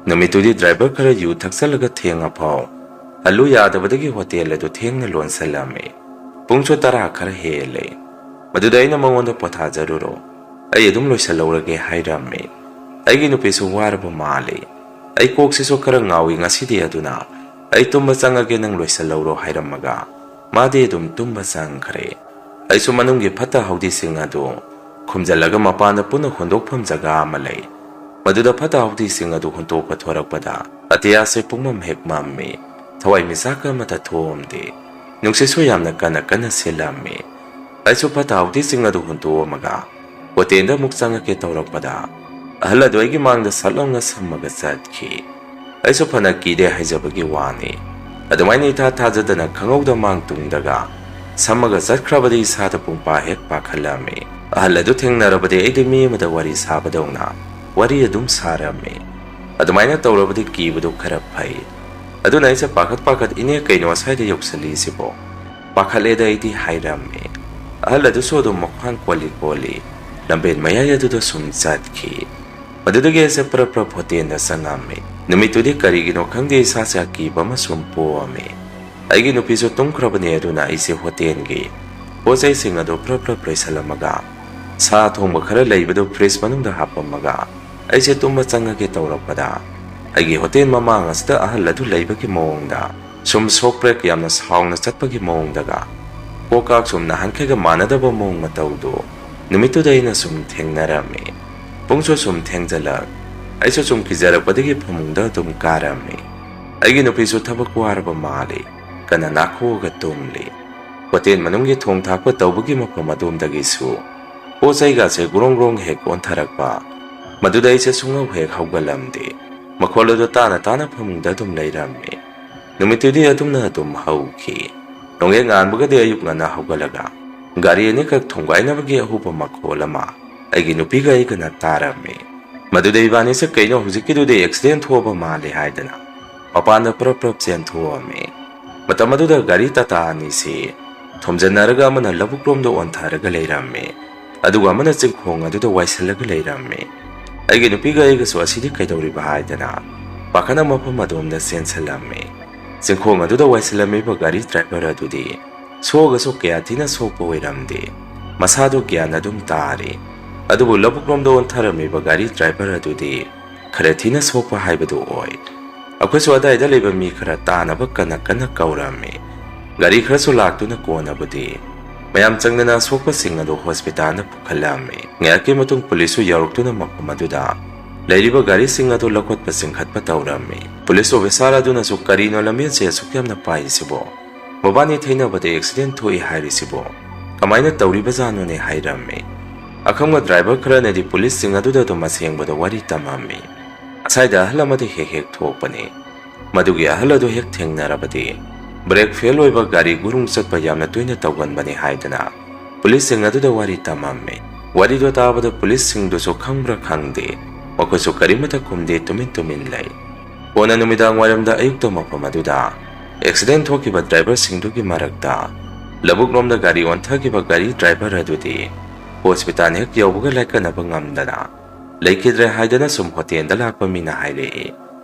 ꯅꯨꯃꯤꯠꯇꯨꯗꯤ ꯗ꯭ꯔꯥꯏꯚꯔ ꯈꯔ ꯌꯨ ꯊꯛꯆꯜꯂꯒ ꯊꯦꯡꯉꯐꯥꯎ ꯍꯜꯂꯨ ꯌꯥꯗꯕꯗꯒꯤ ꯍꯣꯇꯦꯜ ꯑꯗꯨ ꯊꯦꯡꯅ ꯂꯣꯟꯁꯜꯂꯝꯃꯤ ꯄꯨꯡꯁꯨ 10 ꯈꯔ ꯍꯦꯜꯂꯦ ꯃꯗꯨꯗ ꯑꯩꯅ ꯃꯉꯣꯟꯗ ꯄꯣꯊꯥꯖꯔꯨꯔꯣ ꯑꯩ ꯑꯗꯨꯝ ꯂꯣꯏꯁꯜꯍꯧꯔꯒꯦ ꯍꯥꯏꯔꯝꯃꯤ ꯑꯩꯒꯤ ꯅꯨꯄꯤꯁꯨ ꯋꯥꯔꯕ ꯃꯥꯜꯂꯤ ꯑꯩ ꯀꯣꯛꯁꯤꯁꯨ ꯈꯔ ꯉꯥꯎꯏ ꯉꯁꯤꯗꯤ ꯑꯗꯨꯅ ꯑꯩ ꯇꯨꯝꯕ ꯆꯪꯉꯒꯦ ꯅꯪ ꯂꯣꯏꯁꯜꯍꯧꯔꯣ ꯍꯥꯏꯔꯝꯃꯒ ꯃꯥꯗꯤ ꯑꯗꯨꯝ ꯇꯨꯝꯕ ꯆꯪꯈ꯭ꯔꯦ ꯑꯩꯁꯨ ꯃꯅꯨꯡꯒꯤ ꯐꯠꯇ ꯍꯥꯎꯊꯤꯁꯤꯡ ꯑꯗꯨ ꯈꯨꯝꯖꯤꯜꯂꯒ ꯃꯄꯥꯟꯗ ꯄꯨꯟꯅ ꯍꯨꯟꯗꯣꯛꯐꯝ ꯖꯒꯥ ꯑꯃ ꯂꯩ ꯃꯗꯨꯗ ꯐꯠꯇ ꯍꯥꯎꯊꯤꯁꯤꯡ ꯑꯗꯨ ꯍꯨꯟꯇꯣꯛꯄ ꯊꯣꯔꯛꯄꯗ ꯑꯇꯤꯌꯥꯁꯦ ꯄꯨꯡꯃꯝ ꯍꯦꯛ ꯃꯝꯃꯤ ꯊꯋꯥꯏ ꯃꯤꯆꯥꯛ ꯑꯃꯠꯇ ꯊꯣꯛꯑꯝꯗꯦ ꯅꯨꯡꯁꯤꯠꯁꯨ ꯌꯥꯝꯅ ꯀꯟꯅ ꯁꯤꯜꯂꯝꯃꯤ ꯑꯩꯁꯨ ꯐꯠꯇ ꯍꯥꯎꯊꯤꯁꯤꯡ ꯑꯗꯨ ꯍꯨꯟꯇꯣꯛꯑꯝꯃꯒ ꯍꯣꯇꯦꯜꯗ ꯑꯃꯨꯛ ꯆꯪꯉꯛꯀꯦ ꯇꯧꯔꯛꯄꯗ ꯑꯍꯜ ꯑꯗꯨ ꯑꯩꯒꯤ ꯃꯥꯡꯗ ꯁꯠꯂꯥꯎꯅ ꯁꯝꯃꯒ ꯆꯠꯈꯤ ꯑꯩꯁꯨ ꯐꯅ ꯀꯤꯗꯦ ꯍꯥꯏꯖꯕꯒꯤ ꯋꯥꯅꯤ ꯑꯗꯨꯃꯥꯏꯅ ꯏꯊꯥ ꯊꯥꯖꯗꯅ ꯈꯪꯍꯧꯗ ꯃꯥꯡ ꯇꯨꯡꯗꯒ ꯁꯝꯃꯒ ꯆꯠꯈ꯭ꯔꯕꯗꯤ ꯏꯁꯥꯗ ꯄꯨꯡꯄꯥ ꯍꯦꯛ ꯄꯥꯈꯠꯂꯝꯃꯤ ꯑꯍꯜ ꯑꯗꯨ ꯊꯦꯡꯅꯔꯕꯗꯤ ꯑꯩꯗꯤ ꯃꯤ ꯑꯃꯗ ꯋꯥꯔꯤ ꯁꯥꯕꯗꯧꯅ ꯋꯥꯔꯤ ꯑꯗꯨꯝ ꯁꯥꯔꯝꯃꯤ ꯑꯗꯨꯃꯥꯏꯅ ꯇꯧꯔꯕꯗꯤ ꯀꯤꯕꯗꯨ ꯈꯔ ꯐꯩ ꯑꯗꯨꯅ ꯑꯩꯁꯦ ꯄꯥꯈꯠ ꯏꯅꯦ ꯀꯩꯅꯣ ꯑꯁ꯭ꯋꯥꯏꯗ ꯌꯧꯁꯜꯂꯤꯁꯤꯕꯣ ꯄꯥꯈꯠꯂꯦꯗ ꯑꯩꯗꯤ ꯍꯥꯏꯔꯝꯃꯤ ꯑꯍꯜ ꯑꯗꯨꯁꯨ ꯑꯗꯨꯝ ꯃꯈ꯭ꯋꯥꯡ ꯀꯣꯜꯂꯤ ꯂꯝꯕꯦꯟ ꯃꯌꯥꯏ ꯑꯗꯨꯗ ꯁꯨꯝ ꯆꯠꯈꯤ ꯃꯗꯨꯗꯒꯤ ꯑꯩꯁꯦ ꯄ꯭ꯔꯞ ꯍꯣꯇꯦꯜꯗ ꯆꯪꯉꯝꯃꯤ ꯅꯨꯃꯤꯠꯇꯨꯗꯤ ꯀꯔꯤꯒꯤꯅꯣ ꯈꯪꯗꯦ ꯏꯁꯥꯁꯦ ꯑꯀꯤꯕ ꯑꯃ ꯁꯨꯝ ꯄꯣꯛꯑꯝꯃꯤ ꯑꯩꯒꯤ ꯅꯨꯄꯤꯁꯨ ꯇꯨꯝꯈ꯭ꯔꯕꯅꯤ ꯑꯗꯨꯅ ꯑꯩꯁꯦ ꯍꯣꯇꯦꯜꯒꯤ ꯄꯣꯠꯆꯩꯁꯤꯡ ꯑꯗꯨ ꯄ꯭ꯔꯞ ꯂꯣꯏꯁꯜꯂꯝꯃꯒ ꯁꯥ ꯊꯣꯡꯕ ꯈꯔ ꯂꯩꯕꯗꯨ ꯐ꯭ꯔꯤꯖ ꯃꯅꯨꯡꯗ ꯍꯥꯞꯄꯝꯃꯒ ꯑꯩꯁꯦ ꯇꯨꯝꯕ ꯆꯪꯉꯒꯦ ꯇꯧꯔꯛꯄꯗ ꯑꯩꯒꯤ ꯍꯣꯇꯦꯜ ꯃꯃꯥꯡ ꯑꯁꯤꯗ ꯑꯍꯜ ꯑꯗꯨ ꯂꯩꯕꯒꯤ ꯃꯑꯣꯡꯗ ꯁꯨꯝ ꯁꯣꯛ ꯕ꯭ꯔꯦꯛ ꯌꯥꯝꯅ ꯁꯥꯎꯅ ꯆꯠꯄꯒꯤ ꯃꯑꯣꯡꯗꯒ ꯀꯣꯀꯥꯛ ꯁꯨꯝ ꯅꯍꯥꯟꯈꯩꯒ ꯃꯥꯟꯅꯗꯕ ꯃꯑꯣꯡ ꯃꯇꯧꯗꯨ ꯅꯨꯃꯤꯠꯇꯨꯗ ꯑꯩꯅ ꯁꯨꯝ ꯊꯦꯡꯅꯔꯝꯃꯤ ꯄꯨꯡꯁꯨ ꯁꯨꯝ ꯊꯦꯡꯖꯜꯂꯛ ꯑꯩꯁꯨ ꯁꯨꯝ ꯀꯤꯖꯔꯛꯄꯗꯒꯤ ꯐꯃꯨꯡꯗ ꯑꯗꯨꯝ ꯀꯥꯔꯝꯃꯤ ꯑꯩꯒꯤ ꯅꯨꯄꯤꯁꯨ ꯊꯕꯛ ꯋꯥꯔꯕ ꯃꯥꯜꯂꯤ ꯀꯟꯅ ꯅꯥꯈꯣꯛꯑꯒ ꯇꯨꯝꯂꯤ ꯍꯣꯇꯦꯜ ꯃꯅꯨꯡꯒꯤ ꯊꯣꯡ ꯊꯥꯛꯄ ꯇꯧꯕꯒꯤ ꯃꯐꯝ ꯑꯗꯣꯝꯗꯒꯤꯁꯨ ꯄꯣꯠ ꯆꯩꯒꯥꯁꯦ ꯒ꯭ꯔꯣꯡ ꯍꯦꯛ ꯑꯣꯟꯊꯔꯛꯄ ꯃꯗꯨꯗ ꯑꯩꯁꯦ ꯁꯨꯡꯍꯧ ꯍꯦꯛ ꯍꯧꯒꯠꯂꯝꯗꯦ ꯃꯈꯣꯜ ꯑꯗꯨ ꯇꯥꯅ ꯐꯃꯨꯡꯗ ꯑꯗꯨꯝ ꯂꯩꯔꯝꯃꯤ ꯅꯨꯃꯤꯠꯇꯨꯗꯤ ꯑꯗꯨꯝꯅ ꯑꯗꯨꯝ ꯍꯧꯈꯤ ꯅꯣꯡꯍꯦꯛ ꯉꯥꯟꯕꯒꯗꯤ ꯑꯌꯨꯛ ꯉꯟꯅ ꯍꯧꯒꯠꯂꯒ ꯒꯥꯔꯤ ꯑꯅꯤꯈꯛ ꯊꯣꯡꯒꯥꯏꯅꯕꯒꯤ ꯑꯍꯨꯕ ꯃꯈꯣꯜ ꯑꯃ ꯑꯩꯒꯤ ꯅꯨꯄꯤꯒ ꯑꯩꯒꯅ ꯇꯥꯔꯝꯃꯤ ꯃꯗꯨꯗ ꯏꯕꯥꯅꯤꯁꯦ ꯀꯩꯅꯣ ꯍꯧꯖꯤꯛꯀꯤꯗꯨꯗꯤ ꯑꯦꯛꯁꯤꯗꯦꯟ ꯊꯣꯛꯑꯕ ꯃꯥꯜꯂꯤ ꯍꯥꯏꯗꯅ ꯃꯄꯥꯟꯗ ꯄ꯭ꯔꯞ ꯆꯦꯟꯊꯣꯛꯑꯝꯃꯤ ꯃꯇꯝ ꯑꯗꯨꯗ ꯒꯥꯔꯤ ꯇꯥꯇꯥ ꯑꯅꯤꯁꯤ ꯊꯣꯝꯖꯤꯟꯅꯔꯒ ꯑꯃꯅ ꯂꯧꯕꯨꯛꯂꯣꯝꯗ ꯑꯣꯟꯊꯔꯒ ꯂꯩꯔꯝꯃꯤ ꯑꯗꯨꯒ ꯑꯃꯅ ꯆꯤꯡꯈꯣꯡ ꯑꯗꯨꯗ ꯋꯥꯏꯁꯤꯜꯂꯒ ꯂꯩꯔꯝꯃꯤ ꯑꯩꯒꯤ ꯅꯨꯄꯤꯒ ꯑꯩꯒꯁꯨ ꯑꯁꯤꯗꯤ ꯀꯩꯗꯧꯔꯤꯕ ꯍꯥꯏꯗꯅ ꯄꯥꯈꯠꯅ ꯃꯐꯝ ꯑꯗꯣꯝꯗ ꯆꯦꯟꯁꯤꯜꯂꯝꯃꯤ ꯆꯤꯡꯈꯣꯡ ꯑꯗꯨꯗ ꯋꯥꯏꯁꯤꯜꯂꯝꯃꯤꯕ ꯒꯥꯔꯤ ꯗ꯭ꯔꯥꯏꯚꯔ ꯑꯗꯨꯗꯤ ꯁꯣꯛꯑꯒꯁꯨ ꯀꯌꯥ ꯊꯤꯅ ꯁꯣꯛꯄ ꯑꯣꯏꯔꯝꯗꯦ ꯃꯁꯥꯗꯨ ꯒ꯭ꯌꯥꯟ ꯑꯗꯨꯝ ꯇꯥꯔꯤ ꯑꯗꯨꯕꯨ ꯂꯧꯕꯨꯛꯂꯣꯝꯗ ꯑꯣꯟꯊꯔꯝꯃꯤꯕ ꯒꯥꯔꯤ ꯗ꯭ꯔꯥꯏꯚꯔ ꯑꯗꯨꯗꯤ ꯈꯔ ꯊꯤꯅ ꯁꯣꯛꯄ ꯍꯥꯏꯕꯗꯨ ꯑꯣꯏ ꯑꯩꯈꯣꯏꯁꯨ ꯑꯗꯥꯏꯗ ꯂꯩꯕ ꯃꯤ ꯈꯔ ꯇꯥꯅꯕ ꯀꯟꯅ ꯀꯧꯔꯝꯃꯤ ꯒꯥꯔꯤ ꯈꯔꯁꯨ ꯂꯥꯛꯇꯨꯅ ꯀꯣꯟꯅꯕꯨꯗꯤ ꯃꯌꯥꯝ ꯆꯪꯗꯅ ꯑꯁꯣꯛꯄꯁꯤꯡ ꯑꯗꯨ ꯍꯣꯁꯄꯤꯇꯥꯜꯗ ꯄꯨꯈꯠꯂꯝꯃꯤ ꯉꯥꯏꯍꯥꯛꯀꯤ ꯃꯇꯨꯡ ꯄꯨꯂꯤꯁꯁꯨ ꯌꯧꯔꯛꯇꯨꯅ ꯃꯐꯝ ꯑꯗꯨꯗ ꯂꯩꯔꯤꯕ ꯒꯥꯔꯤꯁꯤꯡ ꯑꯗꯨ ꯂꯧꯈꯠꯄ ꯆꯤꯡꯈꯠꯄ ꯇꯧꯔꯝꯃꯤ ꯄꯨꯂꯤꯁ ꯑꯣꯐꯤꯁꯥꯔ ꯑꯗꯨꯅꯁꯨ ꯀꯔꯤꯅꯣ ꯂꯝꯕꯦꯟꯁꯦ ꯑꯁꯨꯛ ꯌꯥꯝꯅ ꯄꯥꯏꯁꯤꯕꯣ ꯃꯕꯥꯅꯤ ꯊꯩꯅꯕꯗ ꯑꯦꯛꯁꯤꯗꯦꯟ ꯊꯣꯛꯏ ꯍꯥꯏꯔꯤꯁꯤꯕꯣ ꯀꯃꯥꯏꯅ ꯇꯧꯔꯤꯕꯖꯥꯠꯅꯣꯅꯦ ꯍꯥꯏꯔꯝꯃꯤ ꯑꯈꯪꯕ ꯗ꯭ꯔꯥꯏꯚꯔ ꯈꯔꯅꯗꯤ ꯄꯨꯂꯤꯁꯁꯤꯡ ꯑꯗꯨꯗ ꯑꯗꯨꯝ ꯑꯁꯦꯡꯕꯗ ꯋꯥꯔꯤ ꯇꯝꯃꯝꯃꯤ ꯑꯁꯥꯏꯗ ꯑꯍꯜ ꯑꯃꯗꯤ ꯍꯦꯛ ꯊꯣꯛꯄꯅꯤ ꯃꯗꯨꯒꯤ ꯑꯍꯜ ꯑꯗꯨ ꯍꯦꯛ ꯊꯦꯡꯅꯔꯕꯗꯤ ꯕ꯭ꯔꯦꯛ ꯐꯦꯜ ꯑꯣꯏꯕ ꯒꯥꯔꯤ ꯒꯨꯔꯨꯡ ꯆꯠꯄ ꯌꯥꯝꯅ ꯇꯣꯏꯅ ꯇꯧꯒꯟꯕꯅꯤ ꯍꯥꯏꯗꯅ ꯄꯨꯂꯤꯁꯁꯤꯡ ꯑꯗꯨꯗ ꯋꯥꯔꯤ ꯇꯝꯃꯝꯃꯤ ꯋꯥꯔꯤꯗꯣ ꯇꯥꯕꯗ ꯄꯨꯂꯤꯁꯁꯤꯡꯗꯨꯁꯨ ꯈꯪꯕ꯭ꯔꯥ ꯈꯪꯗꯦ ꯃꯈꯣꯏꯁꯨ ꯀꯔꯤꯃꯠꯇ ꯈꯨꯝꯗꯦ ꯇꯨꯃꯤꯟ ꯂꯩ ꯀꯣꯟꯅ ꯅꯨꯃꯤꯗꯥꯡ ꯋꯥꯏꯔꯝꯗ ꯑꯌꯨꯛꯇ ꯃꯐꯝ ꯑꯗꯨꯗ ꯑꯦꯛꯁꯤꯗꯦꯟ ꯊꯣꯛꯈꯤꯕ ꯗ꯭ꯔꯥꯏꯚꯔꯁꯤꯡꯗꯨꯒꯤ ꯃꯔꯛꯇ ꯂꯧꯕꯨꯛꯂꯣꯝꯗ ꯒꯥꯔꯤ ꯑꯣꯟꯊꯈꯤꯕ ꯒꯥꯔꯤ ꯗ꯭ꯔꯥꯏꯚꯔ ꯑꯗꯨꯗꯤ ꯍꯣꯁꯄꯤꯇꯥꯜ ꯍꯦꯛ ꯌꯧꯕꯒ ꯂꯥꯏꯀꯠꯅꯕ ꯉꯝꯗꯅ ꯂꯩꯈꯤꯗ꯭ꯔꯦ ꯍꯥꯏꯗꯅ ꯁꯨꯝ ꯍꯣꯇꯦꯜꯗ ꯂꯥꯛꯄ ꯃꯤꯅ ꯍꯥꯏꯔꯛꯏ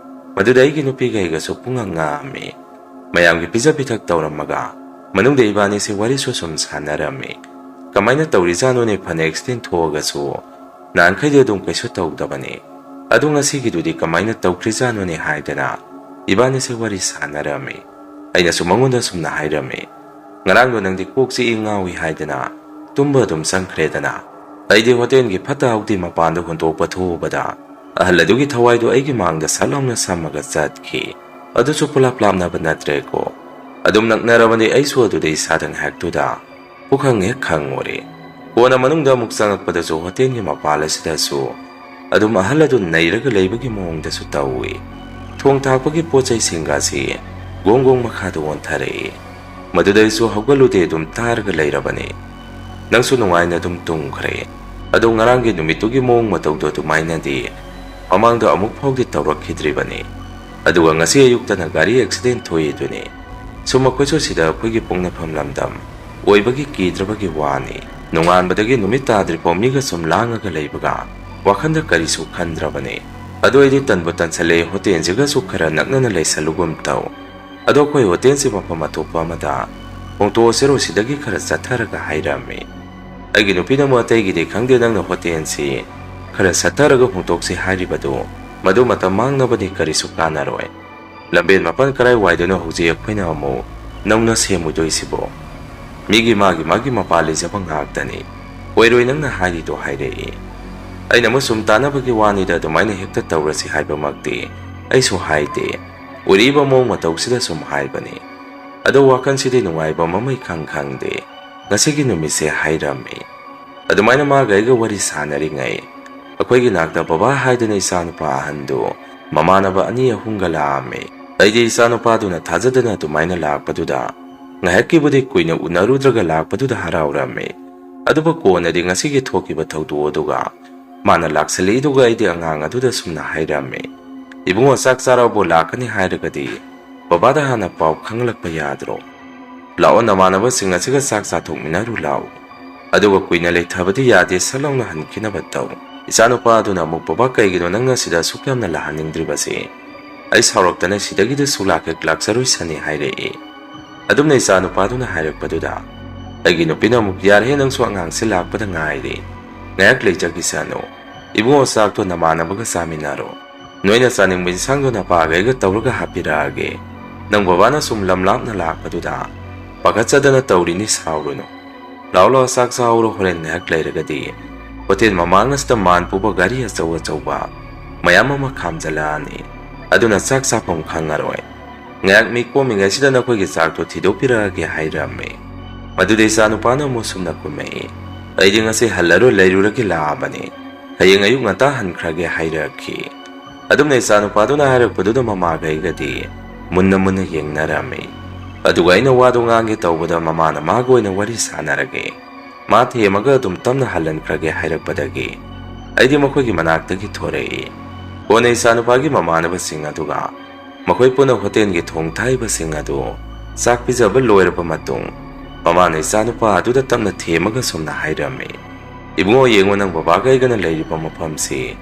ꯃꯗꯨꯗ ꯑꯩꯒꯤ ꯅꯨꯄꯤꯒ ꯑꯩꯒꯁꯨ ꯄꯨꯡꯉꯛꯑꯝꯃꯤ ꯃꯌꯥꯝꯒꯤ ꯄꯤꯖ ꯄꯤꯊꯛ ꯇꯧꯔꯝꯃꯒ ꯃꯅꯨꯡꯗ ꯏꯕꯥꯅꯤꯁꯤ ꯋꯥꯔꯤꯁꯨ ꯁꯨꯝ ꯁꯥꯟꯅꯔꯝꯃꯤ ꯀꯃꯥꯏꯅ ꯇꯧꯔꯤꯖꯥꯠꯅꯣꯅꯦ ꯐꯅ ꯑꯦꯛꯁꯤꯗꯦꯟ ꯊꯣꯛꯑꯒꯁꯨ ꯅꯍꯥꯟꯈꯩꯗꯤ ꯑꯗꯨꯝ ꯀꯩꯁꯨ ꯇꯧꯗꯕꯅꯤ ꯑꯗꯨ ꯉꯁꯤꯒꯤꯗꯨꯗꯤ ꯀꯃꯥꯏꯅ ꯇꯧꯈ꯭ꯔꯤꯖꯥꯠꯅꯣꯅꯦ ꯍꯥꯏꯗꯅ ꯏꯕꯥꯅꯤꯁꯤ ꯋꯥꯔꯤ ꯁꯥꯟꯅꯔꯝꯃꯤ ꯑꯩꯅꯁꯨ ꯃꯉꯣꯟꯗ ꯁꯨꯝꯅ ꯍꯥꯏꯔꯝꯃꯤ ꯉꯔꯥꯡꯗꯣ ꯅꯪꯗꯤ ꯀꯣꯛ ꯆꯤꯛꯏ ꯉꯥꯎꯏ ꯍꯥꯏꯗꯅ ꯇꯨꯝꯕ ꯑꯗꯨꯝ ꯆꯪꯈ꯭ꯔꯦꯗꯅ ꯑꯩꯗꯤ ꯍꯣꯇꯦꯜꯒꯤ ꯐꯠꯇ ꯍꯥꯎꯊꯤ ꯃꯄꯥꯟꯗ ꯍꯨꯟꯇꯣꯛꯄ ꯊꯣꯛꯎꯕꯗ ꯑꯍꯜ ꯑꯗꯨꯒꯤ ꯊꯋꯥꯏꯗꯨ ꯑꯩꯒꯤ ꯃꯥꯡꯗ ꯁꯠꯂꯥꯎꯅ ꯁꯝꯃꯒ ꯆꯠꯈꯤ ꯑꯗꯨꯁꯨ ꯄꯨꯂꯞ ꯂꯥꯞꯅꯕ ꯅꯠꯇ꯭ꯔꯦꯀꯣ ꯑꯗꯨꯝ ꯅꯛꯅꯔꯕꯅꯤ ꯑꯩꯁꯨ ꯑꯗꯨꯗ ꯏꯁꯥꯗ ꯉꯥꯏꯍꯥꯛꯇꯨꯗ ꯄꯨꯈꯪ ꯍꯦꯛ ꯈꯪꯉꯨꯔꯦ ꯀꯣꯟꯅ ꯃꯅꯨꯡꯗ ꯑꯃꯨꯛ ꯆꯪꯉꯛꯄꯗꯁꯨ ꯍꯣꯇꯦꯜꯒꯤ ꯃꯄꯥꯜ ꯑꯁꯤꯗꯁꯨ ꯑꯗꯨꯝ ꯑꯍꯜ ꯑꯗꯨ ꯅꯩꯔꯒ ꯂꯩꯕꯒꯤ ꯃꯑꯣꯡꯗꯁꯨ ꯇꯧꯏ ꯊꯣꯡ ꯊꯥꯛꯄꯒꯤ ꯄꯣꯠꯆꯩꯁꯤꯡꯒꯁꯤ ꯒꯣꯡ ꯃꯈꯥꯗ ꯑꯣꯟꯊꯔꯛꯏ ꯃꯗꯨꯗ ꯑꯩꯁꯨ ꯍꯧꯒꯠꯂꯨꯗꯦ ꯑꯗꯨꯝ ꯇꯥꯔꯒ ꯂꯩꯔꯕꯅꯤ ꯅꯪꯁꯨ ꯅꯨꯡꯉꯥꯏꯅ ꯑꯗꯨꯝ ꯇꯨꯝꯈ꯭ꯔꯦ ꯑꯗꯣ ꯉꯔꯥꯡꯒꯤ ꯅꯨꯃꯤꯠꯇꯨꯒꯤ ꯃꯑꯣꯡ ꯃꯇꯧꯗꯣ ꯑꯗꯨꯃꯥꯏꯅꯗꯤ ꯃꯃꯥꯡꯗ ꯑꯃꯨꯛ ꯐꯥꯎꯗꯤ ꯇꯧꯔꯛꯈꯤꯗ꯭ꯔꯤꯕꯅꯤ ꯑꯗꯨꯒ ꯉꯁꯤ ꯑꯌꯨꯛꯇꯅ ꯒꯥꯔꯤ ꯑꯦꯛꯁꯤꯗꯦꯟ ꯊꯣꯛꯏꯗꯨꯅꯤ ꯁꯨꯝ ꯃꯈꯣꯏꯁꯨ ꯁꯤꯗ ꯑꯩꯈꯣꯏꯒꯤ ꯄꯣꯛꯅꯐꯝ ꯂꯝꯗꯝ ꯑꯣꯏꯕꯒꯤ ꯀꯤꯗ꯭ꯔꯕꯒꯤ ꯋꯥꯅꯤ ꯅꯣꯡꯉꯥꯟꯕꯗꯒꯤ ꯅꯨꯃꯤꯠ ꯇꯥꯗ꯭ꯔꯤꯐꯥꯎ ꯃꯤꯒ ꯁꯨꯝ ꯂꯥꯡꯉꯒ ꯂꯩꯕꯒ ꯋꯥꯈꯟꯗ ꯀꯔꯤꯁꯨ ꯈꯟꯗ꯭ꯔꯕꯅꯤ ꯑꯗꯣ ꯑꯩꯗꯤ ꯇꯟꯕꯨ ꯇꯟꯁꯜꯂꯦ ꯍꯣꯇꯦꯜꯁꯤꯒꯁꯨ ꯈꯔ ꯅꯛꯅꯅ ꯂꯩꯁꯜꯂꯨꯒꯨꯝ ꯇꯧ ꯑꯗꯣ ꯑꯩꯈꯣꯏ ꯍꯣꯇꯦꯜꯁꯤ ꯃꯐꯝ ꯑꯇꯣꯞꯄ ꯑꯃꯗ ꯍꯣꯡꯇꯣꯛꯑꯁꯤꯔꯣ ꯁꯤꯗꯒꯤ ꯈꯔ ꯆꯠꯊꯔꯒ ꯍꯥꯏꯔꯝꯃꯤ ꯑꯩꯒꯤ ꯅꯨꯄꯤꯅꯃꯨꯛ ꯑꯇꯩꯒꯤꯗꯤ ꯈꯪꯗꯦ ꯅꯪꯅ ꯍꯣꯇꯦꯜꯁꯤ ꯈꯔ ꯆꯠꯊꯔꯒ ꯍꯣꯡꯇꯣꯛꯁꯤ ꯍꯥꯏꯔꯤꯕꯗꯨ ꯃꯗꯨ ꯃꯇꯝ ꯃꯥꯡꯅꯕꯗꯤ ꯀꯔꯤꯁꯨ ꯀꯥꯟꯅꯔꯣꯏ ꯂꯝꯕꯦꯟ ꯃꯄꯥꯟ ꯀꯔꯥꯏꯋꯥꯏꯗꯅꯣ ꯍꯧꯖꯤꯛ ꯑꯩꯈꯣꯏꯅ ꯑꯃꯨꯛ ꯅꯧꯅ ꯁꯦꯝꯃꯨꯗꯣꯏꯁꯤꯕꯣ ꯃꯤꯒꯤ ꯃꯥꯒꯤ ꯃꯄꯥ ꯂꯩꯖꯕ ꯉꯥꯛꯇꯅꯤ ꯑꯣꯏꯔꯣꯏ ꯅꯪꯅ ꯍꯥꯏꯔꯤꯗꯣ ꯍꯥꯏꯔꯛꯏ ꯑꯩꯅ ꯑꯃꯨꯛ ꯁꯨꯝ ꯇꯥꯟꯅꯕꯒꯤ ꯋꯥꯅꯤꯗ ꯑꯗꯨꯃꯥꯏꯅ ꯍꯦꯛꯇ ꯇꯧꯔꯁꯤ ꯍꯥꯏꯕꯃꯛꯇꯤ ꯑꯩꯁꯨ ꯍꯥꯏꯗꯦ ꯎꯔꯤꯕ ꯃꯑꯣꯡ ꯃꯇꯧꯁꯤꯗ ꯁꯨꯝ ꯍꯥꯏꯕꯅꯤ ꯑꯗꯣ ꯋꯥꯈꯜꯁꯤꯗꯤ ꯅꯨꯡꯉꯥꯏꯕ ꯃꯃꯩ ꯈꯪꯗꯦ ꯉꯁꯤꯒꯤ ꯅꯨꯃꯤꯠꯁꯦ ꯍꯥꯏꯔꯝꯃꯤ ꯑꯗꯨꯃꯥꯏꯅ ꯃꯥꯒ ꯑꯩꯒ ꯋꯥꯔꯤ ꯁꯥꯟꯅꯔꯤꯉꯩ ꯑꯩꯈꯣꯏꯒꯤ ꯅꯥꯛꯇ ꯕꯕꯥ ꯍꯥꯏꯗꯨꯅ ꯏꯆꯥꯅꯨꯄꯥ ꯑꯍꯟꯗꯨ ꯃꯃꯥꯟꯅꯕ 2-3ꯒ ꯂꯥꯛꯑꯝꯃꯤ ꯑꯩꯗꯤ ꯏꯆꯥꯅꯨꯄꯥꯗꯨꯅ ꯊꯥꯖꯗꯅ ꯑꯗꯨꯃꯥꯏꯅ ꯂꯥꯛꯄꯗꯨꯗ ꯉꯥꯏꯍꯥꯛꯀꯤꯕꯨꯗꯤ ꯀꯨꯏꯅ ꯎꯅꯔꯨꯗ꯭ꯔꯒ ꯂꯥꯛꯄꯗꯨꯗ ꯍꯔꯥꯎꯔꯝꯃꯤ ꯑꯗꯨꯕꯨ ꯀꯣꯟꯅꯗꯤ ꯉꯁꯤꯒꯤ ꯊꯣꯛꯈꯤꯕ ꯊꯧꯗꯣꯛ ꯑꯗꯨꯒ ꯃꯥꯅ ꯂꯥꯛꯁꯜꯂꯛꯏꯗꯨꯒ ꯑꯩꯗꯤ ꯑꯉꯥꯡ ꯑꯗꯨꯗ ꯁꯨꯝꯅ ꯍꯥꯏꯔꯝꯃꯤ ꯏꯕꯨꯡꯉꯣ ꯆꯥꯛ ꯆꯥꯔꯕꯣ ꯂꯥꯛꯀꯅꯤ ꯍꯥꯏꯔꯒꯗꯤ ꯕꯕꯥꯗ ꯍꯥꯟꯅ ꯄꯥꯎ ꯈꯪꯂꯛꯄ ꯌꯥꯗ꯭ꯔꯣ ꯂꯥꯛꯑꯣ ꯅꯃꯥꯟꯅꯕꯁꯤꯡ ꯑꯁꯤꯒ ꯆꯥꯛ ꯆꯥꯊꯣꯛꯃꯤꯟꯅꯔꯨ ꯂꯥꯛꯎ ꯑꯗꯨꯒ ꯀꯨꯏꯅ ꯂꯩꯊꯕꯗꯤ ꯌꯥꯗꯦ ꯁꯠ ꯂꯥꯎꯅ ꯍꯟꯈꯤꯅꯕ ꯇꯧ ꯏꯆꯥꯅꯨꯄꯥ ꯑꯗꯨꯅ ꯑꯃꯨꯛ ꯕꯕꯥ ꯀꯩꯒꯤꯅꯣ ꯅꯪꯅ ꯁꯤꯗ ꯑꯁꯨꯛ ꯌꯥꯝꯅ ꯂꯥꯛꯍꯟꯅꯤꯡꯗ꯭ꯔꯤꯕꯁꯤ ꯑꯩ ꯁꯥꯎꯔꯛꯇꯅ ꯁꯤꯗꯒꯤꯗ ꯁꯨꯛꯂꯥꯛ ꯍꯦꯛ ꯂꯥꯛꯆꯔꯣꯏꯁꯅꯤ ꯍꯥꯏꯔꯛꯏ ꯑꯗꯨꯝꯅ ꯏꯆꯥꯅꯨꯄꯥꯗꯨꯅ ꯍꯥꯏꯔꯛꯄꯗꯨꯗ ꯑꯩꯒꯤ ꯅꯨꯄꯤꯅ ꯑꯃꯨꯛ ꯌꯥꯔꯦ ꯅꯪꯁꯨ ꯑꯉꯥꯡꯁꯦ ꯂꯥꯛꯄꯗ ꯉꯥꯏꯔꯤ ꯉꯥꯏꯍꯥꯛ ꯂꯩꯖꯈꯤꯁꯅꯨ ꯏꯕꯨꯡꯉꯣ ꯆꯥꯛꯇꯣ ꯅꯃꯥꯟꯅꯕꯒ ꯆꯥꯃꯤꯟꯅꯔꯣ ꯅꯣꯏꯅ ꯆꯥꯅꯤꯡꯕ ꯏꯟꯁꯥꯡꯗꯣ ꯅꯄꯥꯒ ꯑꯩꯒ ꯇꯧꯔꯒ ꯍꯥꯞꯄꯤꯔꯛꯑꯒꯦ ꯅꯪ ꯕꯕꯥꯅ ꯁꯨꯝ ꯂꯝ ꯂꯥꯞꯅ ꯂꯥꯛꯄꯗꯨꯗ ꯄꯥꯈꯠꯆꯗꯅ ꯇꯧꯔꯤꯅꯤ ꯁꯥꯎꯔꯨꯅꯨ ꯂꯥꯛꯑꯣ ꯆꯥꯛ ꯆꯥꯍꯧꯔꯣ ꯍꯣꯔꯦꯟ ꯉꯥꯏꯍꯥꯛ ꯂꯩꯔꯒꯗꯤ ꯍꯣꯇꯦꯜ ꯃꯃꯥꯡ ꯑꯁꯤꯗ ꯃꯥꯟ ꯄꯨꯕ ꯒꯥꯔꯤ ꯑꯆꯧꯕ ꯃꯌꯥꯝ ꯑꯃ ꯈꯥꯝꯖꯜꯂꯛꯑꯅꯤ ꯑꯗꯨꯅ ꯆꯥꯛ ꯆꯥꯐꯝ ꯈꯪꯉꯔꯣꯏ ꯉꯥꯏꯍꯥꯛ ꯃꯤ ꯀꯣꯝꯃꯤꯉꯩꯁꯤꯗ ꯅꯈꯣꯏꯒꯤ ꯆꯥꯛꯇꯣ ꯊꯤꯗꯣꯛꯄꯤꯔꯛꯑꯒꯦ ꯍꯥꯏꯔꯝꯃꯤ ꯃꯗꯨꯗ ꯏꯆꯥꯅꯨꯄꯥꯅ ꯑꯃꯨꯛ ꯁꯨꯝꯅ ꯀꯨꯝꯃꯛꯏ ꯑꯩꯗꯤ ꯉꯁꯤ ꯍꯜꯂꯔꯣꯏ ꯂꯩꯔꯨꯔꯒꯦ ꯂꯥꯛꯑꯕꯅꯤ ꯍꯌꯦꯡ ꯑꯌꯨꯛ ꯉꯟꯇꯥ ꯍꯟꯈ꯭ꯔꯒꯦ ꯍꯥꯏꯔꯛꯈꯤ ꯑꯗꯨꯝꯅ ꯏꯆꯥꯅꯨꯄꯥꯗꯨꯅ ꯍꯥꯏꯔꯛꯄꯗꯨꯗ ꯃꯃꯥꯒ ꯑꯩꯒꯗꯤ ꯃꯨꯟꯅ ꯌꯦꯡꯅꯔꯝꯃꯤ ꯑꯗꯨꯒ ꯑꯩꯅ ꯋꯥꯗꯣ ꯉꯥꯡꯒꯦ ꯇꯧꯕꯗ ꯃꯃꯥꯅ ꯃꯥꯒ ꯑꯣꯏꯅ ꯋꯥꯔꯤ ꯁꯥꯟꯅꯔꯒꯦ ꯃꯥ ꯊꯦꯝꯃꯒ ꯑꯗꯨꯝ ꯇꯞꯅ ꯍꯜꯍꯟꯈ꯭ꯔꯒꯦ ꯍꯥꯏꯔꯛꯄꯗꯒꯤ ꯑꯩꯗꯤ ꯃꯈꯣꯏꯒꯤ ꯃꯅꯥꯛꯇꯒꯤ ꯊꯣꯔꯛꯏ ꯀꯣꯟꯅ ꯏꯆꯥꯅꯨꯄꯥꯒꯤ ꯃꯃꯥꯟꯅꯕꯁꯤꯡ ꯑꯗꯨꯒ ꯃꯈꯣꯏ ꯄꯨꯟꯅ ꯍꯣꯇꯦꯜꯒꯤ ꯊꯣꯡ ꯊꯥꯛꯏꯕꯁꯤꯡ ꯑꯗꯨ ꯆꯥꯛ ꯄꯤꯖꯕ ꯂꯣꯏꯔꯕ ꯃꯇꯨꯡ ꯃꯃꯥꯅ ꯏꯆꯥꯅꯨꯄꯥ ꯑꯗꯨꯗ ꯇꯞꯅ ꯊꯦꯝꯃꯒ ꯁꯨꯝꯅ ꯍꯥꯏꯔꯝꯃꯤ ꯏꯕꯨꯡꯉꯣ ꯌꯦꯡꯉꯣ ꯅꯪ ꯕꯕꯥꯒ ꯑꯩꯒꯅ ꯂꯩꯔꯤꯕ ꯃꯐꯝꯁꯤ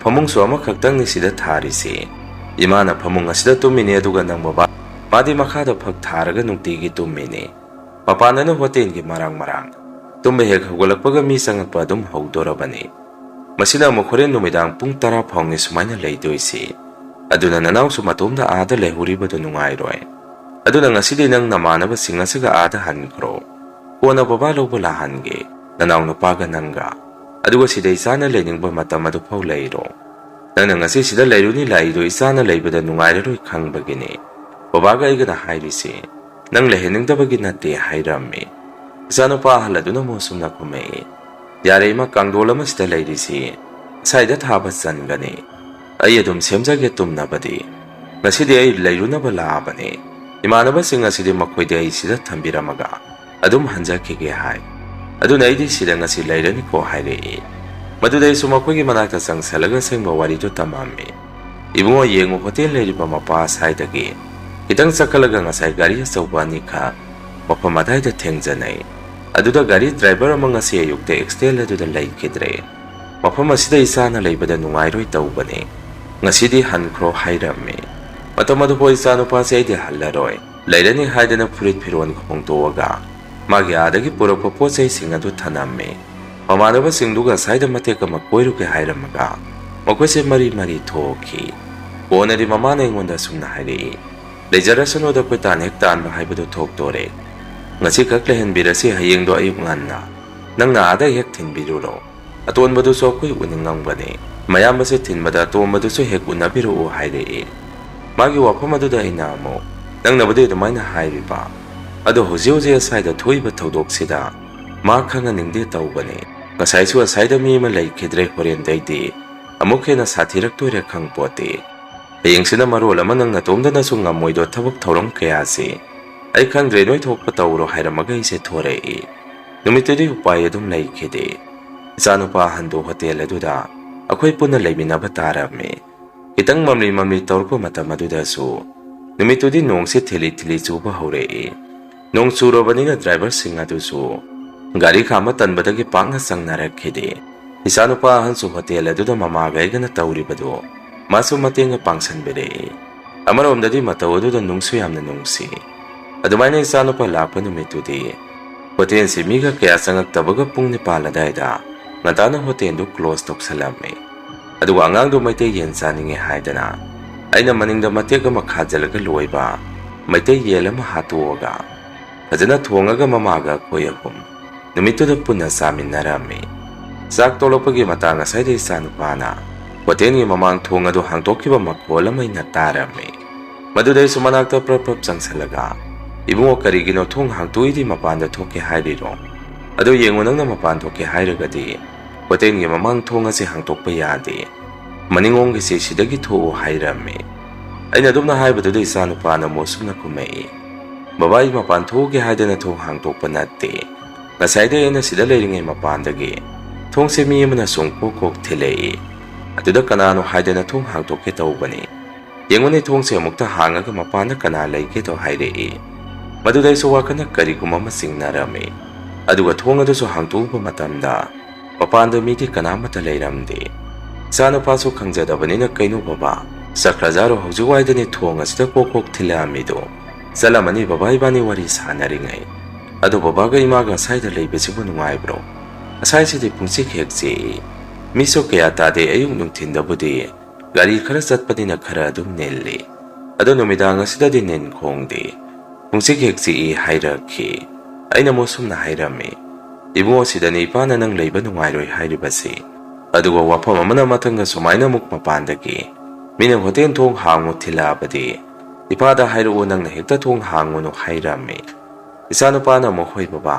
ꯐꯃꯨꯡꯁꯨ ꯑꯃꯈꯛꯇꯪꯅꯤ ꯁꯤꯗ ꯊꯥꯔꯤꯁꯤ ꯏꯃꯥꯅ ꯐꯃꯨꯡ ꯑꯁꯤꯗ ꯇꯨꯝꯃꯤꯅꯤ ꯑꯗꯨꯒ ꯅꯪ ꯕꯕꯥ ꯃꯥꯗꯤ ꯃꯈꯥꯗ ꯐꯛ ꯊꯥꯔꯒ ꯅꯨꯡꯇꯤꯒꯤ ꯇꯨꯝꯃꯤꯅꯤ ꯃꯄꯥꯟꯗꯅ ꯍꯣꯇꯦꯜꯒꯤ ꯃꯔꯥꯡ ꯇꯨꯝꯕ ꯍꯦꯛ ꯍꯧꯒꯠꯂꯛꯄꯒ ꯃꯤ ꯆꯪꯉꯛꯄ ꯑꯗꯨꯝ ꯍꯧꯗꯣꯔꯕꯅꯤ ꯃꯁꯤꯅ ꯑꯃꯨꯛ ꯍꯣꯔꯦꯟ ꯅꯨꯃꯤꯗꯥꯡ ꯄꯨꯡ 10 ꯐꯥꯎꯅꯤ ꯁꯨꯃꯥꯏꯅ ꯂꯩꯗꯣꯏꯁꯤ ꯑꯗꯨꯅ ꯅꯅꯥꯎꯁꯨ ꯃꯇꯣꯝꯗ ꯑꯥꯗ ꯂꯩꯍꯧꯔꯤꯕꯗꯨ ꯅꯨꯡꯉꯥꯏꯔꯣꯏ ꯑꯗꯨꯅ ꯉꯁꯤꯗꯤ ꯅꯪ ꯅꯃꯥꯟꯅꯕꯁꯤꯡ ꯑꯁꯤꯒ ꯑꯥꯗ ꯍꯟꯈ꯭ꯔꯣ ꯀꯣꯟꯅ ꯕꯕꯥ ꯂꯧꯕ ꯂꯥꯛꯍꯟꯒꯦ ꯅꯅꯥꯎ ꯅꯨꯄꯥꯒ ꯅꯪꯒ ꯑꯗꯨꯒ ꯁꯤꯗ ꯏꯆꯥꯅ ꯂꯩꯅꯤꯡꯕ ꯃꯇꯝ ꯑꯗꯨꯐꯥꯎ ꯂꯩꯔꯣ ꯅꯪꯅ ꯉꯁꯤ ꯁꯤꯗ ꯂꯩꯔꯨꯅꯤ ꯂꯥꯛꯏꯗꯣ ꯏꯆꯥꯅ ꯂꯩꯕꯗ ꯅꯨꯡꯉꯥꯏꯔꯔꯣꯏ ꯈꯪꯕꯒꯤꯅꯤ ꯕꯕꯥꯒ ꯑꯩꯒꯅ ꯍꯥꯏꯔꯤꯁꯤ ꯅꯪ ꯂꯩꯍꯟꯅꯤꯡꯗꯕꯒꯤ ꯅꯠꯇꯦ ꯍꯥꯏꯔꯝꯃꯤ ꯏꯆꯥꯅꯨꯄꯥ ꯑꯍꯜ ꯑꯗꯨꯅ ꯑꯃꯨꯛ ꯁꯨꯝꯅ ꯈꯨꯝꯃꯛꯏ ꯌꯥꯔꯦ ꯏꯃꯥ ꯀꯥꯡꯗꯣꯜ ꯑꯃꯁꯤꯗ ꯂꯩꯔꯤꯁꯤ ꯁꯥꯏꯗ ꯊꯥꯕ ꯆꯟꯒꯅꯤ ꯑꯩ ꯑꯗꯨꯝ ꯁꯦꯝꯖꯒꯦ ꯇꯨꯝꯅꯕꯗꯤ ꯉꯁꯤꯗꯤ ꯑꯩ ꯂꯩꯔꯨꯅꯕ ꯂꯥꯛꯑꯕꯅꯤ ꯏꯃꯥꯟꯅꯕꯁꯤꯡ ꯑꯁꯤꯗꯤ ꯃꯈꯣꯏꯗꯤ ꯑꯩ ꯁꯤꯗ ꯊꯝꯕꯤꯔꯝꯃꯒ ꯑꯗꯨꯝ ꯍꯟꯖꯈꯤꯒꯦ ꯍꯥꯏ ꯑꯗꯨꯅ ꯑꯩꯗꯤ ꯁꯤꯗ ꯉꯁꯤ ꯂꯩꯔꯅꯤꯀꯣ ꯍꯥꯏꯔꯛꯏ ꯃꯗꯨꯗ ꯑꯩꯁꯨ ꯃꯈꯣꯏꯒꯤ ꯃꯅꯥꯛꯇ ꯆꯪꯁꯜꯂꯒ ꯑꯁꯦꯡꯕ ꯋꯥꯔꯤꯗꯨ ꯇꯝꯃꯝꯃꯤ ꯏꯕꯨꯡꯉꯣ ꯌꯦꯡꯉꯨ ꯍꯣꯇꯦꯜ ꯂꯩꯔꯤꯕ ꯃꯄꯥ ꯑꯁꯥꯏꯗꯒꯤ ꯈꯤꯇꯪ ꯆꯠꯈꯠꯂꯒ ꯉꯁꯥꯏ ꯒꯥꯔꯤ ꯑꯆꯧꯕ ꯑꯅꯤꯈꯛ ꯃꯐꯝ ꯑꯗꯥꯏꯗ ꯊꯦꯡꯖꯅꯩ ꯑꯗꯨꯗ ꯒꯥꯔꯤ ꯗ꯭ꯔꯥꯏꯚꯔ ꯑꯃ ꯉꯁꯤ ꯑꯌꯨꯛꯇ ꯑꯦꯛꯁꯤꯗꯦꯟ ꯑꯗꯨꯗ ꯂꯩꯈꯤꯗ꯭ꯔꯦ ꯃꯐꯝ ꯑꯁꯤꯗ ꯏꯆꯥꯅ ꯂꯩꯕꯗ ꯅꯨꯡꯉꯥꯏꯔꯣꯏ ꯇꯧꯕꯅꯤ ꯉꯁꯤꯗꯤ ꯍꯟꯈ꯭ꯔꯣ ꯍꯥꯏꯔꯝꯃꯤ ꯃꯇꯝ ꯑꯗꯨꯐꯥꯎ ꯏꯆꯥꯅꯨꯄꯥꯁꯦ ꯑꯩꯗꯤ ꯍꯜꯂꯔꯣꯏ ꯂꯩꯔꯅꯤ ꯍꯥꯏꯗꯅ ꯐꯨꯔꯤꯠ ꯐꯤꯔꯣꯟ ꯍꯣꯡꯗꯣꯛꯑꯒ ꯃꯥꯒꯤ ꯑꯥꯗꯒꯤ ꯄꯨꯔꯛꯄ ꯄꯣꯠ ꯆꯩꯁꯤꯡ ꯑꯗꯨ ꯊꯅꯝꯃꯤ ꯃꯃꯥꯟꯅꯕꯁꯤꯡꯗꯨꯒ ꯑꯁꯥꯏꯗ ꯃꯇꯦꯛ ꯑꯃ ꯀꯣꯏꯔꯨꯒꯦ ꯍꯥꯏꯔꯝꯃꯒ ꯃꯈꯣꯏꯁꯦ ꯃꯔꯤ ꯊꯣꯛꯈꯤ ꯀꯣꯟꯅꯗꯤ ꯃꯃꯥꯅ ꯑꯩꯉꯣꯟꯗ ꯁꯨꯝꯅ ꯍꯥꯏꯔꯛꯏ ꯂꯩꯖꯔꯁꯅꯨꯗ ꯑꯩꯈꯣꯏ ꯇꯥꯟ ꯍꯦꯛ ꯇꯥꯟꯕ ꯍꯥꯏꯕꯗꯨ ꯊꯣꯛꯇꯣꯔꯦ ꯉꯁꯤ ꯈꯛ ꯂꯩꯍꯟꯕꯤꯔꯁꯤ ꯍꯌꯦꯡꯗꯣ ꯑꯌꯨꯛ ꯉꯟꯅ ꯅꯪꯅ ꯑꯥꯗ ꯍꯦꯛ ꯊꯤꯟꯕꯤꯔꯨꯔꯣ ꯑꯇꯣꯟꯕꯗꯨꯁꯨ ꯑꯩꯈꯣই ꯎꯅꯤꯡꯉꯝꯒꯅꯤ ꯃꯌꯥꯝꯕꯁꯦ ꯊꯤꯟꯕꯗ ꯑꯇꯣꯟꯕꯗꯨꯁꯨ ꯍꯦꯛ ꯎꯅꯕꯤꯔꯛꯎ ꯍꯥꯏꯔꯛꯏ ꯃꯥꯒꯤ ꯋꯥꯐꯝ ꯑꯗꯨꯗ ꯑꯩꯅ ꯑꯃꯨꯛ ꯅꯪꯅꯕꯨꯗꯤ ꯑꯗꯨꯃꯥꯏꯅ ꯍꯥꯏꯔꯤꯕ ꯑꯗꯣ ꯍꯧꯖꯤꯛ ꯑꯁꯥꯏꯗ ꯊꯣꯛꯏꯕ ꯊꯧꯗꯣꯛꯁꯤꯗ ꯃꯥ ꯈꯪꯍꯟꯅꯤꯡꯗꯦ ꯇꯧꯕꯅꯤ ꯉꯁꯥꯏꯁꯨ ꯑꯁꯥꯏꯗ ꯃꯤ ꯑꯃ ꯂꯩꯈꯤꯗ꯭ꯔꯦ ꯍꯣꯔꯦꯟꯗꯩꯗꯤ ꯑꯃꯨꯛ ꯍꯦꯟꯅ ꯁꯥꯊꯤꯔꯛꯇꯣꯏꯔ ꯈꯪꯄꯣꯠꯇꯦ ꯍꯌꯦꯡꯁꯤꯅ ꯃꯔꯣꯜ ꯑꯃ ꯅꯪ ꯅꯇꯣꯝꯗꯅꯁꯨ ꯉꯝꯃꯣꯏꯗꯣ ꯊꯕꯛ ꯊꯧꯔꯝ ꯀꯌꯥꯁꯤ ꯑꯩ ꯈꯪꯗ꯭ꯔꯦ ꯅꯣꯏ ꯊꯣꯛꯄ ꯇꯧꯔꯣ ꯍꯥꯏꯔꯝꯃꯒ ꯑꯩꯁꯦ ꯊꯣꯔꯛꯏ ꯅꯨꯃꯤꯠꯇꯨꯗꯤ ꯎꯄꯥꯏ ꯑꯗꯨꯝ ꯂꯩꯈꯤꯗꯦ ꯏꯆꯥꯅꯨꯄꯥ ꯑꯍꯟꯗꯨ ꯍꯣꯇꯦꯜ ꯑꯗꯨꯗ ꯑꯩꯈꯣꯏ ꯄꯨꯟꯅ ꯂꯩꯃꯤꯟꯅꯕ ꯇꯥꯔꯝꯃꯤ Kitang mamli tawrpa matam adudasu numitudi nongse thili chuba hore nong churabanina driver sing adusu gari khama tanbadagi panga sangnarakhide isanupa hansu hotel aduda mama gaigana tawribadu masu matenga pangsanbere amaromdadi mataw aduda nungsu yamna nungsi adumaina isanupa lakpa numitudi hotel si miga kaya sangaktabaga pung 9 adaida ngatana hotel du close toksalame aduga angang du maitay yen saninge haidana aina maningda mateka makhajalaga loiba maitay yela mahatuoga fajana thongaga mamaga koyahum numituda punna saminarami sak tolopagi matanga saide sanupana hotelni mamang thongadu hangtokiba makola maina tarami madudai sumanakta prapap changsalaga ibungo karigino thong hangtuidi mapanda thoke hairiro adu yengonangna mapan thoke hairagadi hotelni mamang thong ase hangtokpa yade maningonggi se sidagi tho hairami aina dumna haibadu isanupana mosumna kumei babai mapan thoge haidana thong hangtokpa natte ngasaide ena sida leiringai mapandagi thong se mi amana songpo kok thilei aduda kanano haidana thong hangtoke tawbani yengone thong se amukta hangaga mapanda kana leike to hairei madudai so wakana kariguma masingnarami aduga thong adu so hangtoba matamda mapanda miti kana mata leiramde sana paso khangjadabanina kainu baba sakrajaro hojwaidani thong asida kokok thilamido salamani baba ibani wari sanaringai ado baba ga imaga saida leibesibu nungaibro asai sidi pungsi khekje miso kaya tade ayung nungthinda budi gari khara satpadina khara dum nelli ado numidang asida din nen khongde pungsi khekje hairakhi aina mosumna hairami ibu sidani ipana nang leiba nungairoi hairibasi aduga wafam amana matanga sumaina muk mapandagi mina hotel thong hangu thilabadi ipada hairu nangna hekta thong hangu no hairami isanupana mohoi baba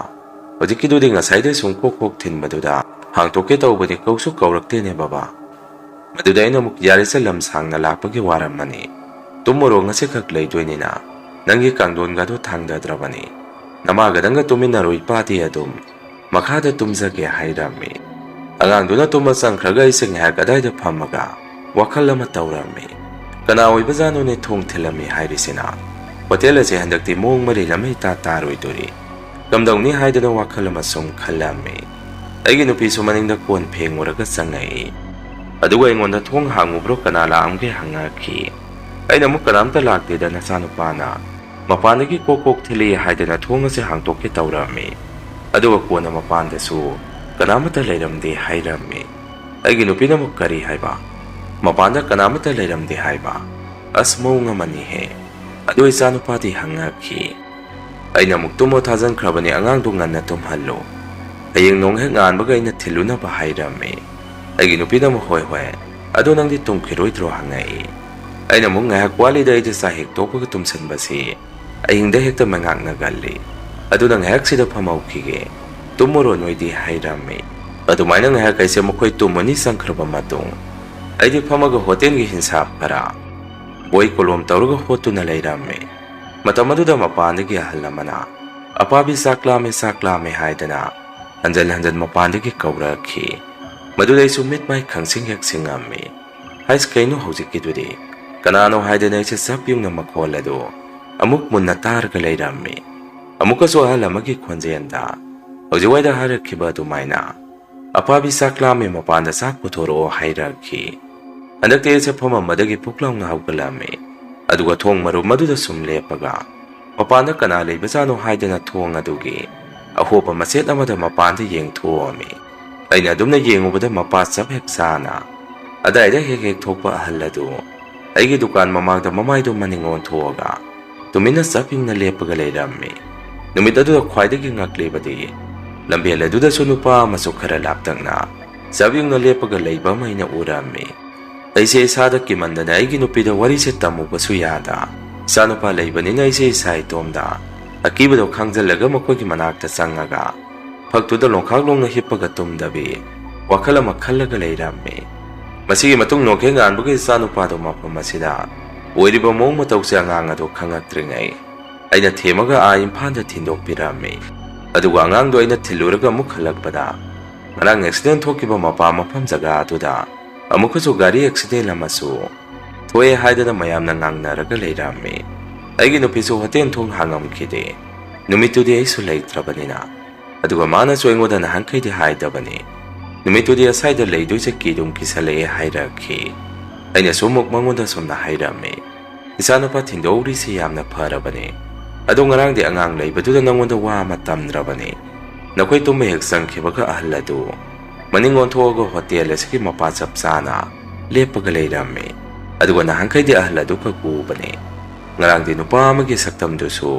hojikidudi ngasaide sungkok thinbaduda hangtoke tawbadi kausu kaurakte ne baba maduda ina muk yarisa lamsangna lakpagi waramani tumoro ngase khak leidoinina nangi kangdon ga do thangdadrabani namaga danga tumina roi pati adum makhada tumjage hairami angang tuma sangkhraga iseng hakadai da phamaga wakhal ama tawrami kana oibajano ne thong thilami hairisina hotel ase handakti mong mari lamai ta taroi dori kamdongni haidana wakhal ama sum khalami aigi nupi sumaningda kon phenguraga sangai aduga ingonda thong hangubro kana la amge hangaki aina mu karamta lakte da nasanu pana mapanagi kokok thili haidana thong ase hangtoke tawrami aduga kona mapanda su kanamata leiramde hairami aigi nupina mu kari haiba mapanda kanamata leiramde haiba asmaunga mani he adu isanupati hangaki aina muktumo thazan khrabani angang du nganna tumhallo ayeng nong he ngan baga ina thiluna ba hairami aigi nupina mu hoi hoi adu nangdi tumkhiroi dro hangai aina mu nga kwali dai je sa hek toku tumsan basi ayeng da hekta mangak na galli adu nang hek sida phamaukhige tumoro noidi hairami adumaina nga kaise mokoi tumani sangkhraba matung aidi phamaga hotel gi hinsap para boy kolom tawruga hotuna leirami matamaduda mapandagi halamana apabi saklame haidana hanjan mapandagi kawrakhi madudai sumit mai khangsing yak singami hais kainu hojikidudi kanano haidana ise sapyung na makholado amuk munna targa leirami amuka so halamagi khonjenda Ojiwaida harakhiba dumaina apabi saklame mapanda sak puthoro hairakhi andakte se phama madagi puklang hawgalame aduga thong maru maduda sumlepaga mapanda kana leibasano haidana thong adugi ahopa maset amada mapanda yengthoami aina dumna yengubada mapa sab heksana adaida hek thokpa ahalladu aigi dukan mamagda mamaido maningon thoga tumina sapingna lepaga leirami numidadu khwaidagi ngaklebadi lambel aduda sunupa masukhara laptangna sabyung na lepaga leiba maina urami aise isada kimandana aigi nupida wari se tamu basu yada sanupa leibanina aise sai tomda akibado khangjallaga makogi manakta sangaga phaktuda longkhaglongna hippaga tumdabi wakhala makhallaga leirami masigi matung nokhe nganbugi sanupa do mapamasida oiriba mong matawse angang ado khangaktringai aina themaga a imphanda thindok pirami aduga angang do aina thiluraga mukhalakpada marang accident thokiba mapa mafam jaga atuda amukasu gari accident lamasu ꯊꯣꯛꯑꯦ ꯍꯥꯏꯗꯅ ꯃꯌꯥꯝꯅ ꯉꯥꯡꯅꯔꯒ ꯂꯩꯔꯝꯃꯤ꯫ ꯑꯩꯒꯤ ꯅꯨꯄꯤꯁꯨ hotel ꯊꯣꯡ ꯍꯥꯡꯉꯝꯈꯤꯗꯦ꯫ ꯅꯨꯃꯤꯠꯇꯨꯗꯤ ꯑꯩꯁꯨ ꯂꯩꯇ꯭ꯔꯕꯅꯤꯅ꯫ ꯑꯗꯨꯒ ꯃꯥꯅꯁꯨ ꯑꯩꯉꯣꯟꯗ ꯅꯍꯥꯟꯈꯩꯗꯤ ꯍꯥꯏꯗꯕꯅꯤ꯫ ꯅꯨꯃꯤꯠꯇꯨꯗꯤ ꯑꯁꯥꯏꯗ ꯂꯩꯗꯣꯏꯁꯦ ꯀꯤꯗꯨꯝ ꯀꯤꯁꯜꯂꯛꯑꯦ ꯍꯥꯏꯔꯛꯈꯤ꯫ ꯑꯩꯅꯁꯨ ꯑꯃꯨꯛ ꯃꯉꯣꯟꯗ ꯁꯨꯝꯅ ꯍꯥꯏꯔꯝꯃꯤ, ꯏꯆꯥꯅꯨꯄꯥ ꯊꯤꯟꯗꯣꯛꯎꯔꯤꯁꯤ ꯌꯥꯝꯅ ꯐꯔꯕꯅꯤ꯫ ꯑꯗꯣ ꯉꯔꯥꯡꯗꯤ ꯑꯉꯥꯡ ꯂꯩꯕꯗꯨꯗ ꯅꯉꯣꯟꯗ ꯋꯥ ꯑꯃ ꯇꯝꯗ꯭ꯔꯕꯅꯤ꯫ ꯅꯈꯣꯏ ꯇꯨꯝꯕ ꯍꯦꯛ ꯆꯪꯈꯤꯕꯒ ꯑꯍꯜ ꯑꯗꯨ ꯃꯅꯤꯡ ꯑꯣꯟꯊꯣꯛꯑꯒ ꯍꯣꯇꯦꯜ ꯑꯁꯤꯒꯤ ꯃꯄꯥ ꯆꯞ ꯆꯥꯅ ꯂꯦꯞꯄꯒ ꯂꯩꯔꯝꯃꯤ꯫ ꯑꯗꯨꯒ ꯅꯍꯥꯟꯈꯩꯗꯤ ꯑꯍꯜ ꯑꯗꯨ ꯈꯛ ꯎꯕꯅꯤ꯫ ꯉꯔꯥꯡꯗꯤ ꯅꯨꯄꯥ ꯑꯃꯒꯤ ꯁꯛꯇꯝꯗꯨꯁꯨ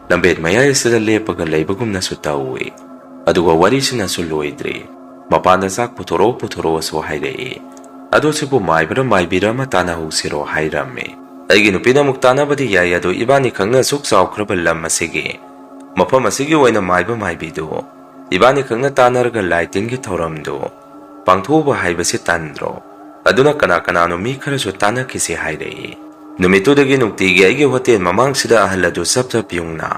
ꯂꯝꯕꯦꯟ ꯃꯌꯥꯏ ꯑꯁꯤꯗ ꯂꯦꯞꯄꯒ ꯂꯩꯕꯒꯨꯝꯅꯁꯨ ꯇꯧꯏ꯫ ꯑꯗꯨꯒ ꯋꯥꯔꯤꯁꯤꯅꯁꯨ ꯂꯣꯏꯗ꯭ꯔꯤ꯫ ꯃꯄꯥꯟꯗ ꯆꯥꯛ ꯄꯨꯊꯣꯔꯛꯑꯣꯁꯨ ꯍꯥꯏꯔꯛꯏ꯫ ꯑꯗꯣ ꯁꯤꯕꯨ ꯃꯥꯏꯕꯔ ꯃꯥꯏꯕꯤꯔ ꯑꯃ ꯇꯥꯟꯅꯍꯧꯁꯤꯔꯣ ꯍꯥꯏꯔꯝꯃꯤ꯫ ꯑꯩꯒꯤ ꯅꯨꯄꯤꯅ ꯑꯃꯨꯛ ꯇꯥꯟꯅꯕꯗꯤ ꯌꯥꯏ, ꯑꯗꯣ ꯏꯕꯥꯅꯤ ꯈꯛꯅ ꯁꯨꯛ ꯆꯥꯎꯈ꯭ꯔꯕ ꯂꯝ ꯑꯁꯤꯒꯤ ꯃꯐꯝ ꯑꯁꯤꯒꯤ ꯑꯣꯏꯅ ꯃꯥꯏꯕ ꯃꯥꯏꯕꯤꯗꯨ ꯏꯕꯥꯅꯤ ꯈꯛꯅ ꯇꯥꯟꯅꯔꯒ ꯂꯥꯏ ꯇꯤꯟꯒꯤ ꯊꯧꯔꯝꯗꯨ ꯄꯥꯡꯊꯣꯛꯎꯕ ꯍꯥꯏꯕꯁꯤ ꯇꯟꯗ꯭ꯔꯣ? ꯑꯗꯨꯅ ꯀꯅꯥꯅꯣ ꯃꯤ ꯈꯔꯁꯨ ꯇꯥꯟꯅꯈꯤꯁꯤ ꯍꯥꯏꯔꯛꯏ꯫ ꯅꯨꯃꯤꯠꯇꯨꯗꯒꯤ ꯅꯨꯡꯇꯤꯒꯤ ꯑꯩꯒꯤ ꯍꯣꯇꯦꯜ ꯃꯃꯥꯡꯁꯤꯗ ꯑꯍꯜ ꯑꯗꯨ ꯆꯞ ꯌꯨꯡꯅ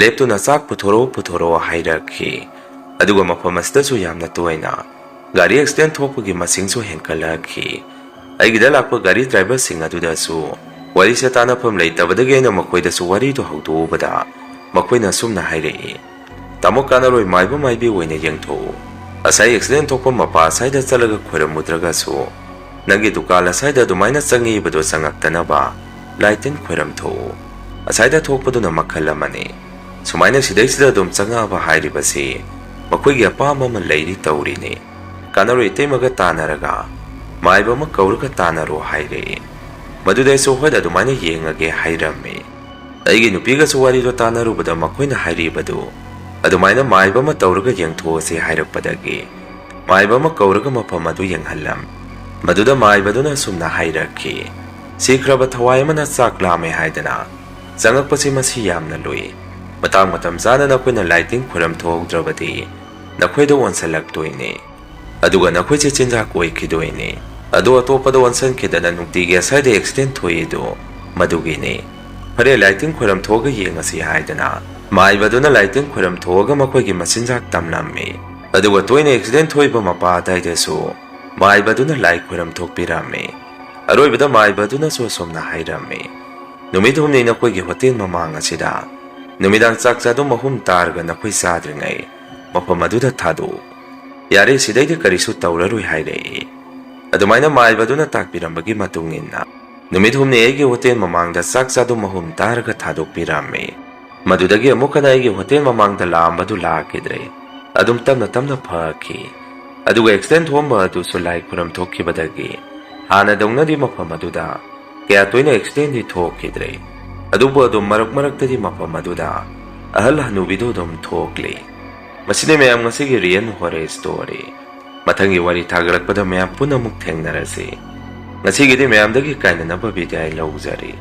ꯂꯦꯞꯇꯨꯅ ꯆꯥꯛ ꯄꯨꯊꯣꯔꯛꯑꯣ ꯍꯥꯏꯔꯛꯈꯤ꯫ ꯑꯗꯨꯒ ꯃꯐꯝ ꯑꯁꯤꯗꯁꯨ ꯌꯥꯝꯅ ꯇꯣꯏꯅ ꯒꯥꯔꯤ ꯑꯦꯛꯁꯤꯗꯦꯟ ꯊꯣꯛꯄꯒꯤ ꯃꯁꯤꯡꯁꯨ ꯍꯦꯟꯒꯠꯂꯛꯈꯤ꯫ ꯑꯩꯒꯤꯗ ꯂꯥꯛꯄ ꯒꯥꯔꯤ ꯗ꯭ꯔꯥꯏꯚꯔꯁꯤꯡ ꯑꯗꯨꯗꯁꯨ ꯋꯥꯔꯤꯁꯦ ꯇꯥꯟꯅꯐꯝ ꯂꯩꯇꯕꯗꯒꯤ ꯑꯩꯅ ꯃꯈꯣꯏꯗꯁꯨ ꯋꯥꯔꯤꯗꯨ ꯍꯧꯗꯣꯛꯎꯕꯗ ꯃꯈꯣꯏꯅ ꯑꯁꯨꯝꯅ ꯍꯥꯏꯔꯛꯏ, ꯇꯥꯃꯣ ꯀꯥꯟꯅꯔꯣꯏ, ꯃꯥꯏꯕ ꯃꯥꯏꯕꯤ ꯑꯣꯏꯅ ꯌꯦꯡꯊꯣꯛꯎ꯫ ꯑꯁꯥꯏ ꯑꯦꯛꯁꯤꯗꯦꯟ ꯊꯣꯛꯄ ꯃꯄꯥ ꯑꯁꯥꯏꯗ ꯆꯠꯂꯒ ꯈꯣꯏꯔꯝꯃꯨꯗ꯭ꯔꯒꯁꯨ ꯅꯪꯒꯤ ꯗꯨꯀꯥꯟ ꯑꯁꯥꯏꯗ ꯑꯗꯨꯃꯥꯏꯅ ꯆꯪꯉꯛꯏꯕꯗꯣ ꯆꯪꯉꯛꯇꯅꯕ ꯂꯥꯏ ꯇꯤꯟ ꯈꯣꯏꯔꯝꯊꯣꯛꯎ꯫ ꯑꯁꯥꯏꯗ ꯊꯣꯛꯄꯗꯨꯅ ꯃꯈꯜ ꯑꯃꯅꯤ꯫ ꯁꯨꯃꯥꯏꯅ ꯁꯤꯗꯩꯁꯤꯗ ꯑꯗꯨꯝ ꯆꯪꯉꯛꯑꯕ ꯍꯥꯏꯔꯤꯕꯁꯤ ꯃꯈꯣꯏꯒꯤ ꯑꯄꯥꯝꯕ ꯑꯃ ꯂꯩꯔꯤ ꯇꯧꯔꯤꯅꯤ꯫ ꯀꯥꯟꯅꯔꯣꯏ, ꯏꯇꯩꯃꯒ ꯇꯥꯟꯅꯔꯒ ꯃꯥꯏꯕ ꯑꯃ ꯀꯧꯔꯒ ꯇꯥꯟꯅꯔꯣ ꯍꯥꯏꯔꯛꯏ꯫ ꯃꯗꯨꯗ ꯑꯩꯁꯨ ꯍꯣꯏ ꯑꯗꯨꯃꯥꯏꯅ ꯌꯦꯡꯉꯒꯦ ꯍꯥꯏꯔꯝꯃꯤ꯫ ꯑꯩꯒꯤ ꯅꯨꯄꯤꯒꯁꯨ ꯋꯥꯔꯤꯗꯣ ꯇꯥꯟꯅꯔꯨꯕꯗ ꯃꯈꯣꯏꯅ ꯍꯥꯏꯔꯤꯕꯗꯨ ꯑꯗꯨꯃꯥꯏꯅ ꯃꯥꯏꯕ ꯑꯃ ꯇꯧꯔꯒ ꯌꯦꯡꯊꯣꯛꯑꯁꯤ ꯍꯥꯏꯔꯛꯄꯗꯒꯤ ꯃꯥꯏꯕ ꯑꯃ ꯀꯧꯔꯒ ꯃꯐꯝ ꯑꯗꯨ ꯌꯦꯡꯍꯜꯂꯝꯃꯤ꯫ ꯃꯗꯨꯗ ꯃꯥꯏꯕꯗꯨꯅ ꯁꯨꯝꯅ ꯍꯥꯏꯔꯛꯈꯤ, ꯁꯤꯈ꯭ꯔꯕ ꯊꯋꯥꯏ ꯑꯃꯅ ꯆꯥꯛ ꯂꯥꯝꯃꯦ ꯍꯥꯏꯗꯅ ꯆꯪꯉꯛꯄꯁꯤ ꯃꯁꯤ ꯌꯥꯝꯅ ꯂꯨꯏ꯫ ꯃꯇꯝ ꯆꯥꯅ ꯅꯈꯣꯏꯅ ꯂꯥꯏ ꯇꯤꯟ ꯈꯣꯏꯔꯝꯊꯣꯛꯍꯧꯗ꯭ꯔꯕꯗꯤ ꯅꯈꯣꯏꯗ ꯑꯣꯟꯁꯤꯜꯂꯛꯇꯣꯏꯅꯤ꯫ ꯑꯗꯨꯒ ꯅꯈꯣꯏꯁꯦ ꯆꯤꯟꯖꯥꯛ ꯑꯣꯏꯈꯤꯗꯣꯏꯅꯤ꯫ ꯑꯗꯣ ꯑꯇꯣꯞꯄꯗ ꯑꯣꯟꯁꯤꯟꯈꯤꯗꯅ ꯅꯨꯡꯇꯤꯒꯤ ꯑꯁꯥꯏꯗ ꯑꯦꯛꯁꯤꯗꯦꯟ ꯊꯣꯛꯏꯗꯣ ꯃꯗꯨꯒꯤꯅꯤ꯫ ꯐꯔꯦ, ꯂꯥꯏ ꯇꯤꯟ ꯈꯣꯏꯔꯝꯊꯣꯛꯑꯒ ꯌꯦꯡꯉꯁꯤ ꯍꯥꯏꯗꯅ ꯃꯥꯏꯕꯗꯨꯅ ꯂꯥꯏ ꯇꯤꯟ ꯈꯣꯏꯔꯝꯊꯣꯛꯑꯒ ꯃꯈꯣꯏꯒꯤ ꯃꯆꯤꯟꯖꯥꯛ ꯇꯝꯂꯝꯃꯤ꯫ ꯑꯗꯨꯒ ꯇꯣꯏꯅ ꯑꯦꯛꯁꯤꯗꯦꯟ ꯊꯣꯛꯏꯕ ꯃꯄꯥ ꯑꯗꯥꯏꯗꯁꯨ ꯃꯥꯏꯕꯗꯨꯅ ꯂꯥꯏ ꯈꯣꯏꯔꯝꯊꯣꯛꯄꯤꯔꯝꯃꯤ꯫ ꯑꯔꯣꯏꯕꯗ ꯃꯥꯏꯕꯗꯨꯅꯁꯨ ꯑꯁꯨꯝꯅ ꯍꯥꯏꯔꯝꯃꯤ, ꯅꯨꯃꯤꯠ ꯍꯨꯝꯅꯤ ꯅꯈꯣꯏꯒꯤ ꯍꯣꯇꯦꯜ ꯃꯃꯥꯡ ꯑꯁꯤꯗ ꯅꯨꯃꯤꯗꯥꯡ ꯆꯥꯛ ꯆꯥꯗꯨꯝ 3 ꯇꯥꯔꯒ ꯅꯈꯣꯏ ꯆꯥꯗ꯭ꯔꯤꯉꯩ ꯃꯐꯝ ꯑꯗꯨꯗ ꯊꯥꯗꯣꯛꯎ꯫ ꯌꯥꯔꯦ, ꯁꯤꯗꯩꯗꯤ ꯀꯔꯤꯁꯨ ꯇꯧꯔꯔꯣꯏ ꯍꯥꯏꯔꯛꯏ꯫ ꯑꯗꯨꯃꯥꯏꯅ ꯃꯥꯏꯕꯗꯨꯅ ꯇꯥꯛꯄꯤꯔꯝꯕꯒꯤ ꯃꯇꯨꯡ ꯏꯟꯅ ꯅꯨꯃꯤꯠ ꯍꯨꯝꯅꯤ ꯑꯩꯒꯤ ꯍꯣꯇꯦꯜ ꯃꯃꯥꯡꯗ ꯆꯥꯛ ꯆꯥꯗꯨꯝ 3 ꯇꯥꯔꯒ ꯊꯥꯗꯣꯛꯄꯤꯔꯝꯃꯤ꯫ ꯃꯗꯨꯗꯒꯤ ꯑꯃꯨꯛ ꯍꯟꯅ ꯑꯩꯒꯤ ꯍꯣꯇꯦꯜ ꯃꯃꯥꯡꯗ ꯂꯥꯛꯑꯝꯕꯗꯨ ꯂꯥꯛꯈꯤꯗ꯭ꯔꯦ꯫ ꯑꯗꯨꯝ ꯇꯞꯅ ꯐꯈꯤ꯫ ꯑꯗꯨꯒ ꯑꯦꯛꯁꯤꯗꯦꯟ ꯊꯣꯛꯑꯝꯕ ꯑꯗꯨꯁꯨ ꯂꯥꯏ ꯈꯨꯔꯝꯊꯣꯛꯈꯤꯕꯗꯒꯤ ꯍꯥꯟꯅꯗꯧꯅꯗꯤ ꯃꯐꯝ ꯑꯗꯨꯗ ꯀꯌꯥ ꯇꯣꯏꯅ ꯑꯦꯛꯁꯤꯗꯦꯟꯗꯤ ꯊꯣꯛꯈꯤꯗ꯭ꯔꯦ꯫ ꯑꯗꯨꯕꯨ ꯑꯗꯨꯝ ꯃꯔꯛꯇꯗꯤ ꯃꯐꯝ ꯑꯗꯨꯗ ꯑꯍꯜ ꯍꯅꯨꯕꯤꯗꯨ ꯑꯗꯨꯝ ꯊꯣꯛꯂꯤ꯫ ꯃꯁꯤꯅꯤ ꯃꯌꯥꯝ ꯉꯁꯤꯒꯤ ꯔꯤꯌꯦꯜ ꯍꯣꯔꯔ ꯁ꯭ꯇꯣꯔꯤ꯫ ꯃꯊꯪꯒꯤ ꯋꯥꯔꯤ ꯊꯥꯒꯠꯂꯛꯄꯗ ꯃꯌꯥꯝ ꯄꯨꯟꯅ ꯑꯃꯨꯛ ꯊꯦꯡꯅꯔꯁꯤ꯫ ꯉꯁꯤꯒꯤꯗꯤ ꯃꯌꯥꯝꯗꯒꯤ ꯀꯥꯏꯅꯅꯕ ꯕꯤꯗꯥꯏ ꯂꯧꯖꯔꯤ꯫